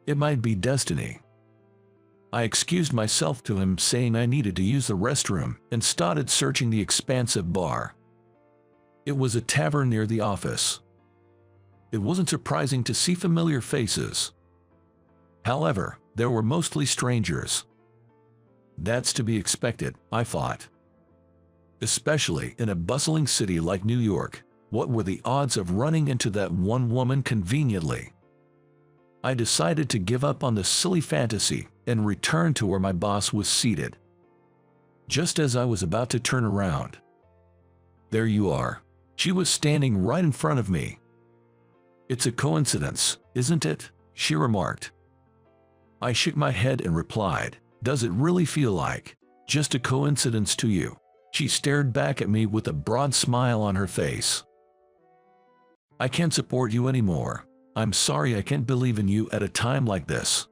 It might be destiny. I excused myself to him, saying I needed to use the restroom, and started searching the expansive bar. It was a tavern near the office. It wasn't surprising to see familiar faces. However, there were mostly strangers. That's to be expected, I thought. Especially in a bustling city like New York, what were the odds of running into that one woman conveniently? I decided to give up on this silly fantasy and return to where my boss was seated. Just as I was about to turn around, there you are. She was standing right in front of me. "It's a coincidence, isn't it?" she remarked. I shook my head and replied, "Does it really feel like just a coincidence to you?" She stared back at me with a broad smile on her face. "I can't support you anymore. I'm sorry I can't believe in you at a time like this.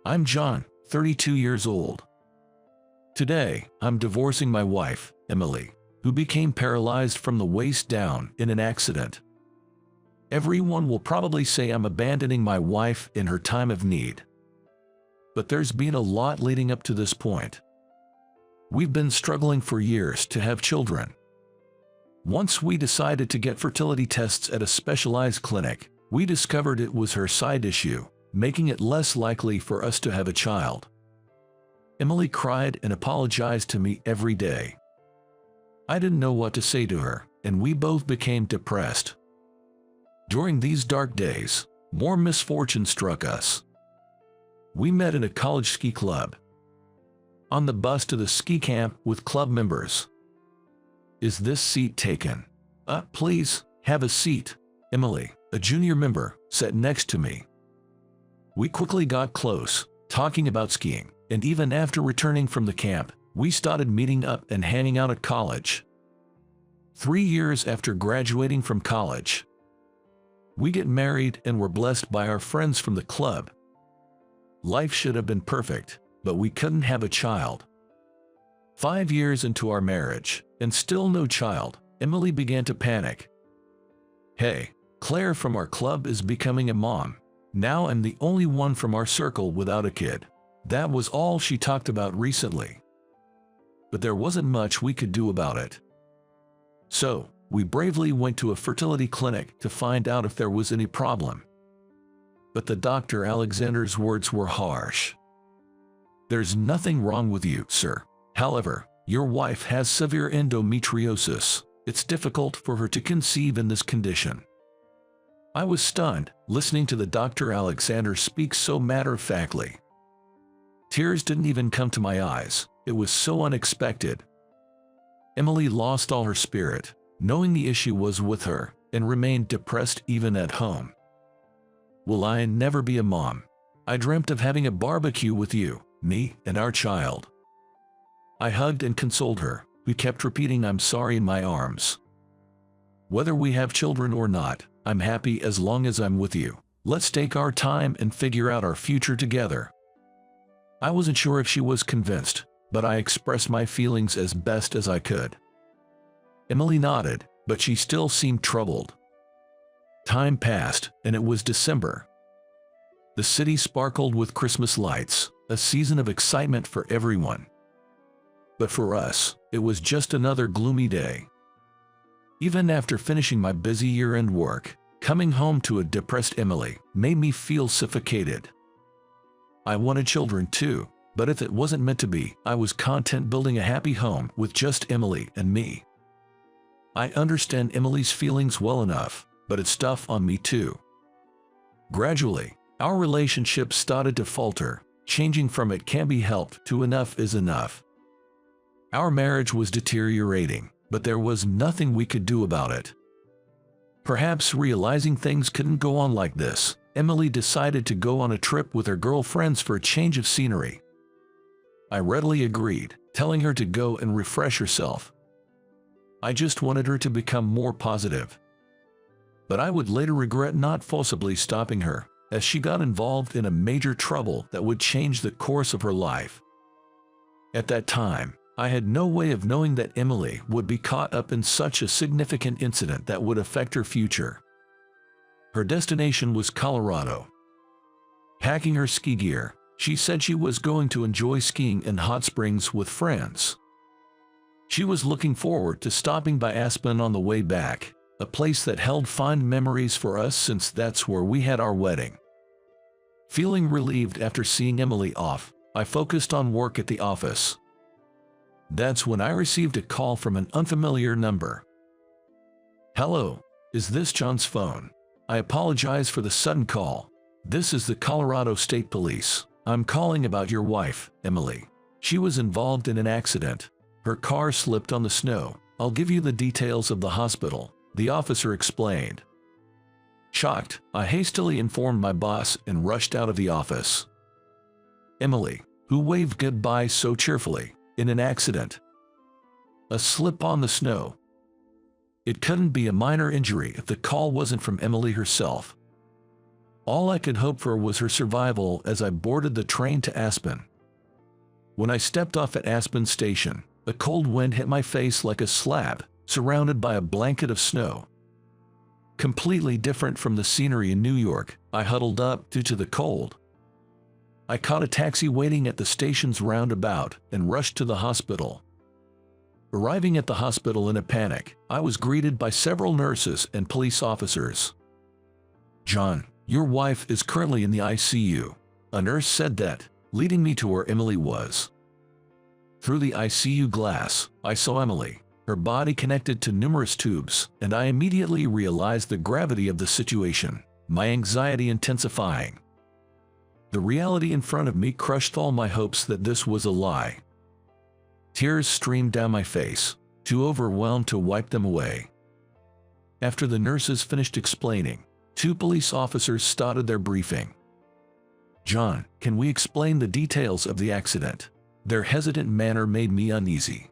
I'm John, 32 years old. Today, I'm divorcing my wife, Emily, who became paralyzed from the waist down in an accident. Everyone will probably say I'm abandoning my wife in her time of need. But there's been a lot leading up to this point. We've been struggling for years to have children. Once we decided to get fertility tests at a specialized clinic, we discovered it was her side issue, making it less likely for us to have a child. Emily cried and apologized to me every day. I didn't know what to say to her, and we both became depressed. During these dark days, more misfortune struck us. We met in a college ski club. On the bus to the ski camp with club members. "Is this seat taken?" Please, have a seat." Emily, a junior member, sat next to me. We quickly got close, talking about skiing, and even after returning from the camp, we started meeting up and hanging out at college. 3 years after graduating from college, we get married and were blessed by our friends from the club. Life should have been perfect, but we couldn't have a child. 5 years into our marriage, and still no child, Emily began to panic. "Hey, Claire from our club is becoming a mom. Now I'm the only one from our circle without a kid." That was all she talked about recently. But there wasn't much we could do about it. So, We bravely went to a fertility clinic to find out if there was any problem. But the Dr. Alexander's words were harsh. "There's nothing wrong with you, sir. However, your wife has severe endometriosis. It's difficult for her to conceive in this condition." I was stunned, listening to the Dr. Alexander speak so matter-of-factly. Tears didn't even come to my eyes. It was so unexpected. Emily lost all her spirit, knowing the issue was with her, and remained depressed even at home. "Will I never be a mom? I dreamt of having a barbecue with you, me, and our child." I hugged and consoled her, who kept repeating "I'm sorry" in my arms. "Whether we have children or not, I'm happy as long as I'm with you. Let's take our time and figure out our future together." I wasn't sure if she was convinced, but I expressed my feelings as best as I could. Emily nodded, but she still seemed troubled. Time passed, and it was December. The city sparkled with Christmas lights, a season of excitement for everyone. But for us, it was just another gloomy day. Even after finishing my busy year-end work, coming home to a depressed Emily made me feel suffocated. I wanted children too, but if it wasn't meant to be, I was content building a happy home with just Emily and me. I understand Emily's feelings well enough, but it's tough on me too. Gradually, our relationship started to falter, changing from "it can be helped" to "enough is enough." Our marriage was deteriorating, but there was nothing we could do about it. Perhaps realizing things couldn't go on like this, Emily decided to go on a trip with her girlfriends for a change of scenery. I readily agreed, telling her to go and refresh herself. I just wanted her to become more positive. But I would later regret not forcibly stopping her, as she got involved in a major trouble that would change the course of her life. At that time, I had no way of knowing that Emily would be caught up in such a significant incident that would affect her future. Her destination was Colorado. Packing her ski gear, she said she was going to enjoy skiing in hot springs with friends. She was looking forward to stopping by Aspen on the way back, a place that held fond memories for us since that's where we had our wedding. Feeling relieved after seeing Emily off, I focused on work at the office. That's when I received a call from an unfamiliar number. "Hello, is this John's phone? I apologize for the sudden call. This is the Colorado State Police. I'm calling about your wife, Emily. She was involved in an accident. Her car slipped on the snow. I'll give you the details of the hospital," the officer explained. Shocked, I hastily informed my boss and rushed out of the office. Emily, who waved goodbye so cheerfully, in an accident. A slip on the snow. It couldn't be a minor injury if the call wasn't from Emily herself. All I could hope for was her survival as I boarded the train to Aspen. When I stepped off at Aspen Station, a cold wind hit my face like a slap, surrounded by a blanket of snow. Completely different from the scenery in New York, I huddled up due to the cold. I caught a taxi waiting at the station's roundabout and rushed to the hospital. Arriving at the hospital in a panic, I was greeted by several nurses and police officers. "John, your wife is currently in the ICU," a nurse said that, leading me to where Emily was. Through the ICU glass, I saw Emily, her body connected to numerous tubes, and I immediately realized the gravity of the situation, my anxiety intensifying. The reality in front of me crushed all my hopes that this was a lie. Tears streamed down my face, too overwhelmed to wipe them away. After the nurses finished explaining, 2 police officers started their briefing. "John, can we explain the details of the accident?" Their hesitant manner made me uneasy.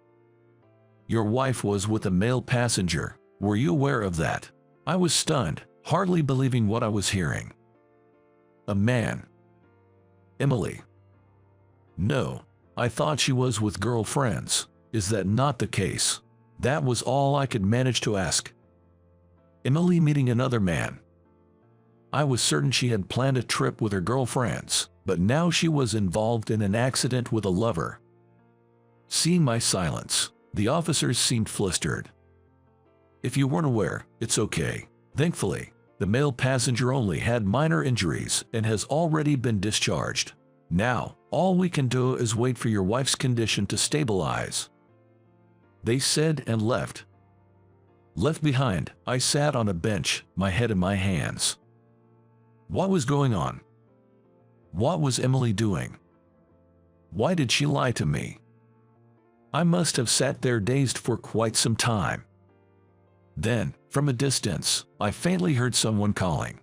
"Your wife was with a male passenger. Were you aware of that?" I was stunned, hardly believing what I was hearing. "A man." Emily. "No, I thought she was with girlfriends. Is that not the case?" That was all I could manage to ask. "Emily meeting another man." I was certain she had planned a trip with her girlfriends, but now she was involved in an accident with a lover. Seeing my silence, the officers seemed flustered. If you weren't aware, it's okay. Thankfully, the male passenger only had minor injuries and has already been discharged. Now, all we can do is wait for your wife's condition to stabilize." They said and left. Left behind, I sat on a bench, my head in my hands. What was going on? What was Emily doing? Why did she lie to me? I must have sat there dazed for quite some time. Then, from a distance, I faintly heard someone calling.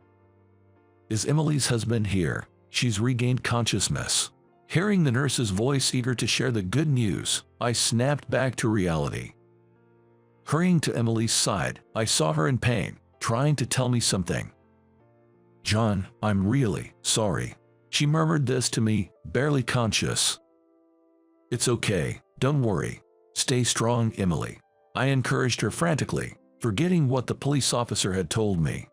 "Is Emily's husband here? She's regained consciousness." Hearing the nurse's voice eager to share the good news, I snapped back to reality. Hurrying to Emily's side, I saw her in pain, trying to tell me something. "John, I'm really sorry." She murmured this to me, barely conscious. "It's okay, don't worry. Stay strong, Emily." I encouraged her frantically, forgetting what the police officer had told me.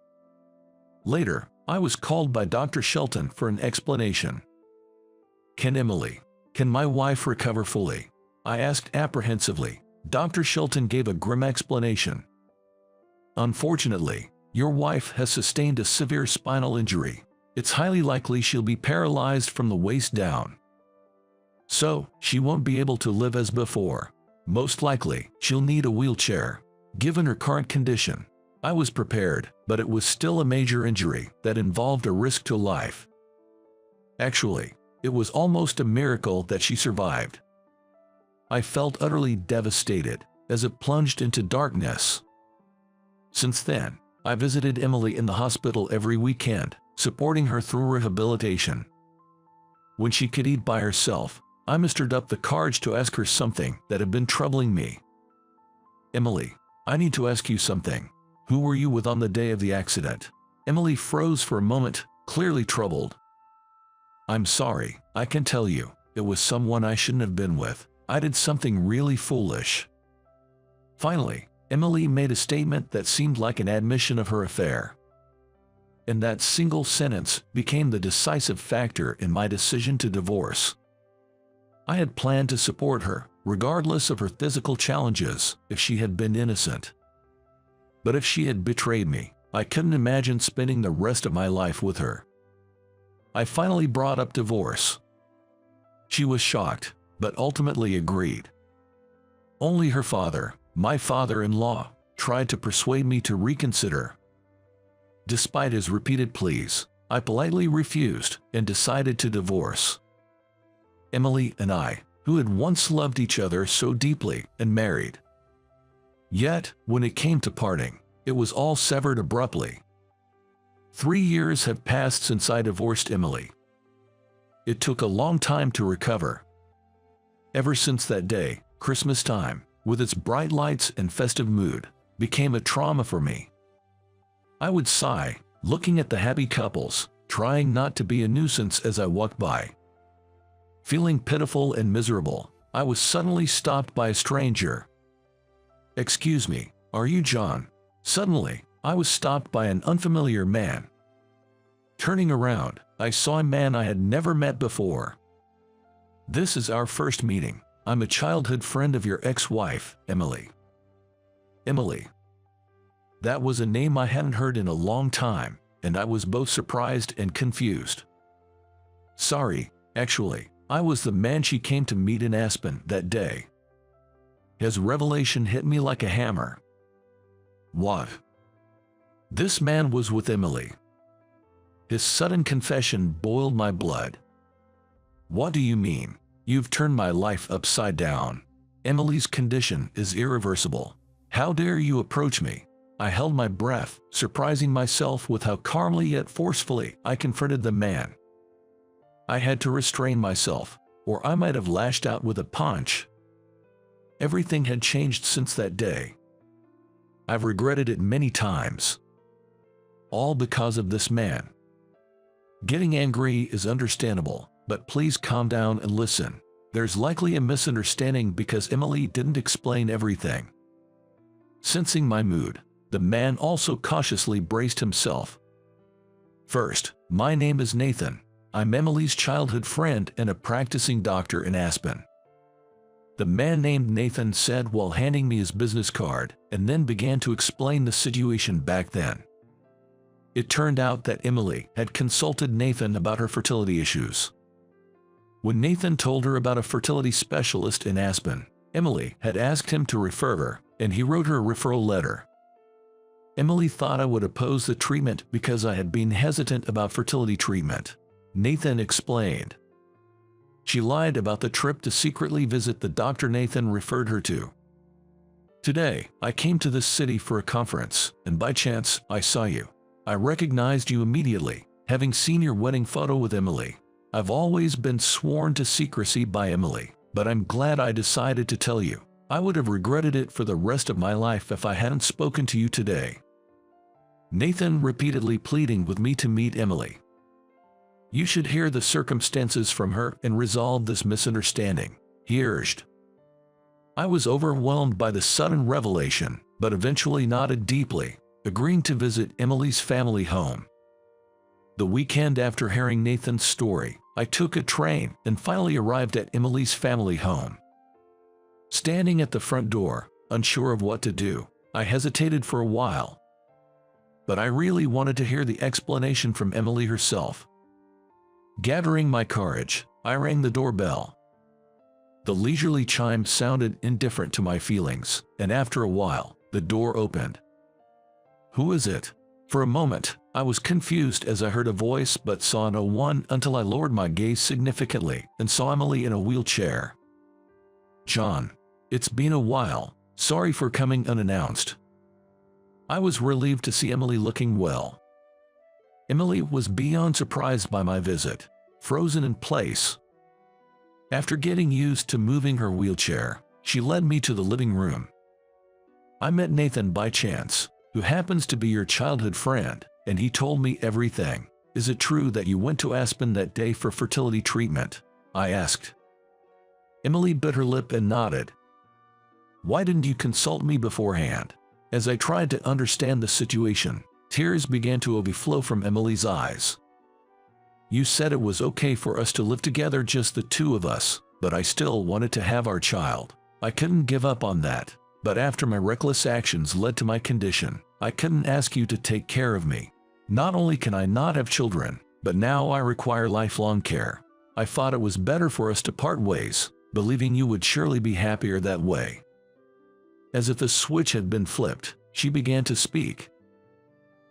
Later, I was called by Dr. Shelton for an explanation. Can my wife recover fully?" I asked apprehensively. Dr. Shelton gave a grim explanation. "Unfortunately, your wife has sustained a severe spinal injury. It's highly likely she'll be paralyzed from the waist down. So, she won't be able to live as before. Most likely, she'll need a wheelchair. Given her current condition, I was prepared, but it was still a major injury that involved a risk to life. Actually, it was almost a miracle that she survived." I felt utterly devastated as it plunged into darkness. Since then, I visited Emily in the hospital every weekend, supporting her through rehabilitation. When she could eat by herself, I mustered up the courage to ask her something that had been troubling me. "Emily, I need to ask you something. Who were you with on the day of the accident?" Emily froze for a moment, clearly troubled. "I'm sorry, I can tell you, it was someone I shouldn't have been with. I did something really foolish." Finally, Emily made a statement that seemed like an admission of her affair. And that single sentence became the decisive factor in my decision to divorce. I had planned to support her, regardless of her physical challenges, if she had been innocent. But if she had betrayed me, I couldn't imagine spending the rest of my life with her. I finally brought up divorce. She was shocked, but ultimately agreed. Only her father, my father-in-law, tried to persuade me to reconsider. Despite his repeated pleas, I politely refused and decided to divorce. Emily and I, who had once loved each other so deeply and married. Yet, when it came to parting, it was all severed abruptly. 3 years have passed since I divorced Emily. It took a long time to recover. Ever since that day, Christmas time, with its bright lights and festive mood, became a trauma for me. I would sigh, looking at the happy couples, trying not to be a nuisance as I walked by. Feeling pitiful and miserable, I was suddenly stopped by a stranger. "Excuse me, are you John?" Suddenly, I was stopped by an unfamiliar man. Turning around, I saw a man I had never met before. "This is our first meeting. I'm a childhood friend of your ex-wife, Emily." Emily. That was a name I hadn't heard in a long time, and I was both surprised and confused. Sorry, actually, I was the man she came to meet in Aspen that day. His revelation hit me like a hammer. What? This man was with Emily. His sudden confession boiled my blood. "What do you mean? You've turned my life upside down. Emily's condition is irreversible. How dare you approach me?" I held my breath, surprising myself with how calmly yet forcefully I confronted the man. I had to restrain myself, or I might have lashed out with a punch. Everything had changed since that day. I've regretted it many times. All because of this man. Getting angry is understandable, but please calm down and listen. There's likely a misunderstanding because Emily didn't explain everything. Sensing my mood, the man also cautiously braced himself. "First, my name is Nathan. I'm Emily's childhood friend and a practicing doctor in Aspen. the man named Nathan said while handing me his business card, and then began to explain the situation back then. It turned out that Emily had consulted Nathan about her fertility issues. When Nathan told her about a fertility specialist in Aspen, Emily had asked him to refer her, and he wrote her a referral letter. Emily thought I would oppose the treatment because I had been hesitant about fertility treatment. Nathan explained. She lied about the trip to secretly visit the doctor Nathan referred her to. Today, I came to this city for a conference, and by chance, I saw you. I recognized you immediately, having seen your wedding photo with Emily. I've always been sworn to secrecy by Emily, but I'm glad I decided to tell you. I would have regretted it for the rest of my life if I hadn't spoken to you today. Nathan repeatedly pleading with me to meet Emily. You should hear the circumstances from her and resolve this misunderstanding, he urged. I was overwhelmed by the sudden revelation, but eventually nodded deeply, agreeing to visit Emily's family home. The weekend after hearing Nathan's story, I took a train and finally arrived at Emily's family home. Standing at the front door, unsure of what to do, I hesitated for a while. But I really wanted to hear the explanation from Emily herself. Gathering my courage, I rang the doorbell. The leisurely chime sounded indifferent to my feelings, and after a while, the door opened. Who is it? For a moment, I was confused as I heard a voice but saw no one until I lowered my gaze significantly and saw Emily in a wheelchair. John, it's been a while. Sorry for coming unannounced. I was relieved to see Emily looking well. Emily was beyond surprised by my visit, frozen in place. After getting used to moving her wheelchair, she led me to the living room. I met Nathan by chance, who happens to be your childhood friend, and he told me everything. Is it true that you went to Aspen that day for fertility treatment? I asked. Emily bit her lip and nodded. Why didn't you consult me beforehand? As I tried to understand the situation, tears began to overflow from Emily's eyes. You said it was okay for us to live together, just the two of us, but I still wanted to have our child. I couldn't give up on that, but after my reckless actions led to my condition, I couldn't ask you to take care of me. Not only can I not have children, but now I require lifelong care. I thought it was better for us to part ways, believing you would surely be happier that way. As if the switch had been flipped, she began to speak.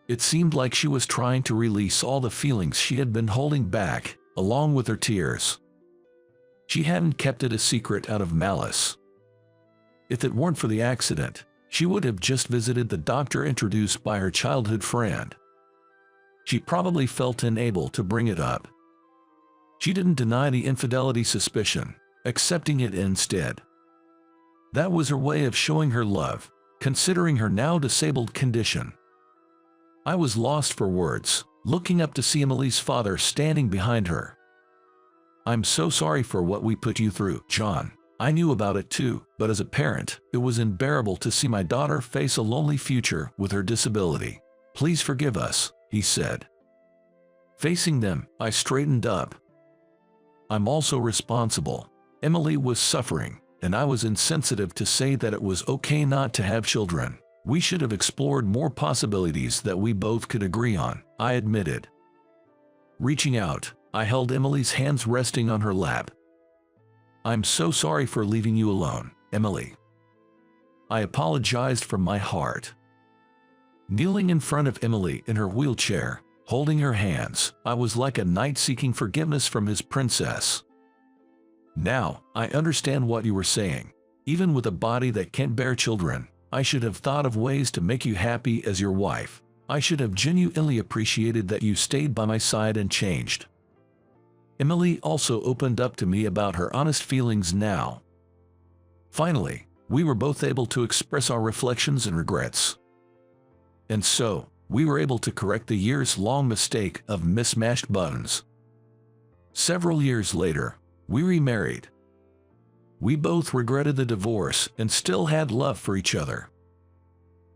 It seemed like she was trying to release all the feelings she had been holding back, along with her tears. She hadn't kept it a secret out of malice. If it weren't for the accident, she would have just visited the doctor introduced by her childhood friend. She probably felt unable to bring it up. She didn't deny the infidelity suspicion, accepting it instead. That was her way of showing her love, considering her now disabled condition. I was lost for words, looking up to see Emily's father standing behind her. I'm so sorry for what we put you through, John. I knew about it too, but as a parent, it was unbearable to see my daughter face a lonely future with her disability. Please forgive us, he said. Facing them, I straightened up. I'm also responsible. Emily was suffering, and I was insensitive to say that it was okay not to have children. We should have explored more possibilities that we both could agree on, I admitted. Reaching out, I held Emily's hands resting on her lap. I'm so sorry for leaving you alone, Emily. I apologized from my heart. Kneeling in front of Emily in her wheelchair, holding her hands, I was like a knight seeking forgiveness from his princess. Now, I understand what you were saying. Even with a body that can't bear children, I should have thought of ways to make you happy as your wife. I should have genuinely appreciated that you stayed by my side and changed. Emily also opened up to me about her honest feelings now. Finally, we were both able to express our reflections and regrets. And so, we were able to correct the years-long mistake of mismatched buttons. Several years later, we remarried. We both regretted the divorce and still had love for each other.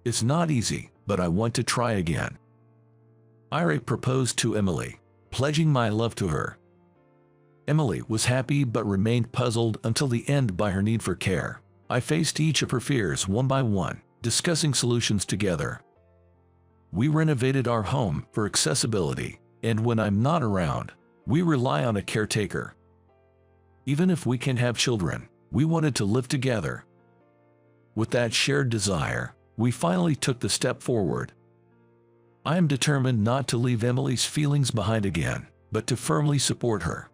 It's not easy, but I want to try again. I proposed to Emily, pledging my love to her. Emily was happy but remained puzzled until the end by her need for care. I faced each of her fears one by one, discussing solutions together. We renovated our home for accessibility, and when I'm not around, we rely on a caretaker. Even if we can't have children, we wanted to live together. With that shared desire, we finally took the step forward. I am determined not to leave Emily's feelings behind again, but to firmly support her.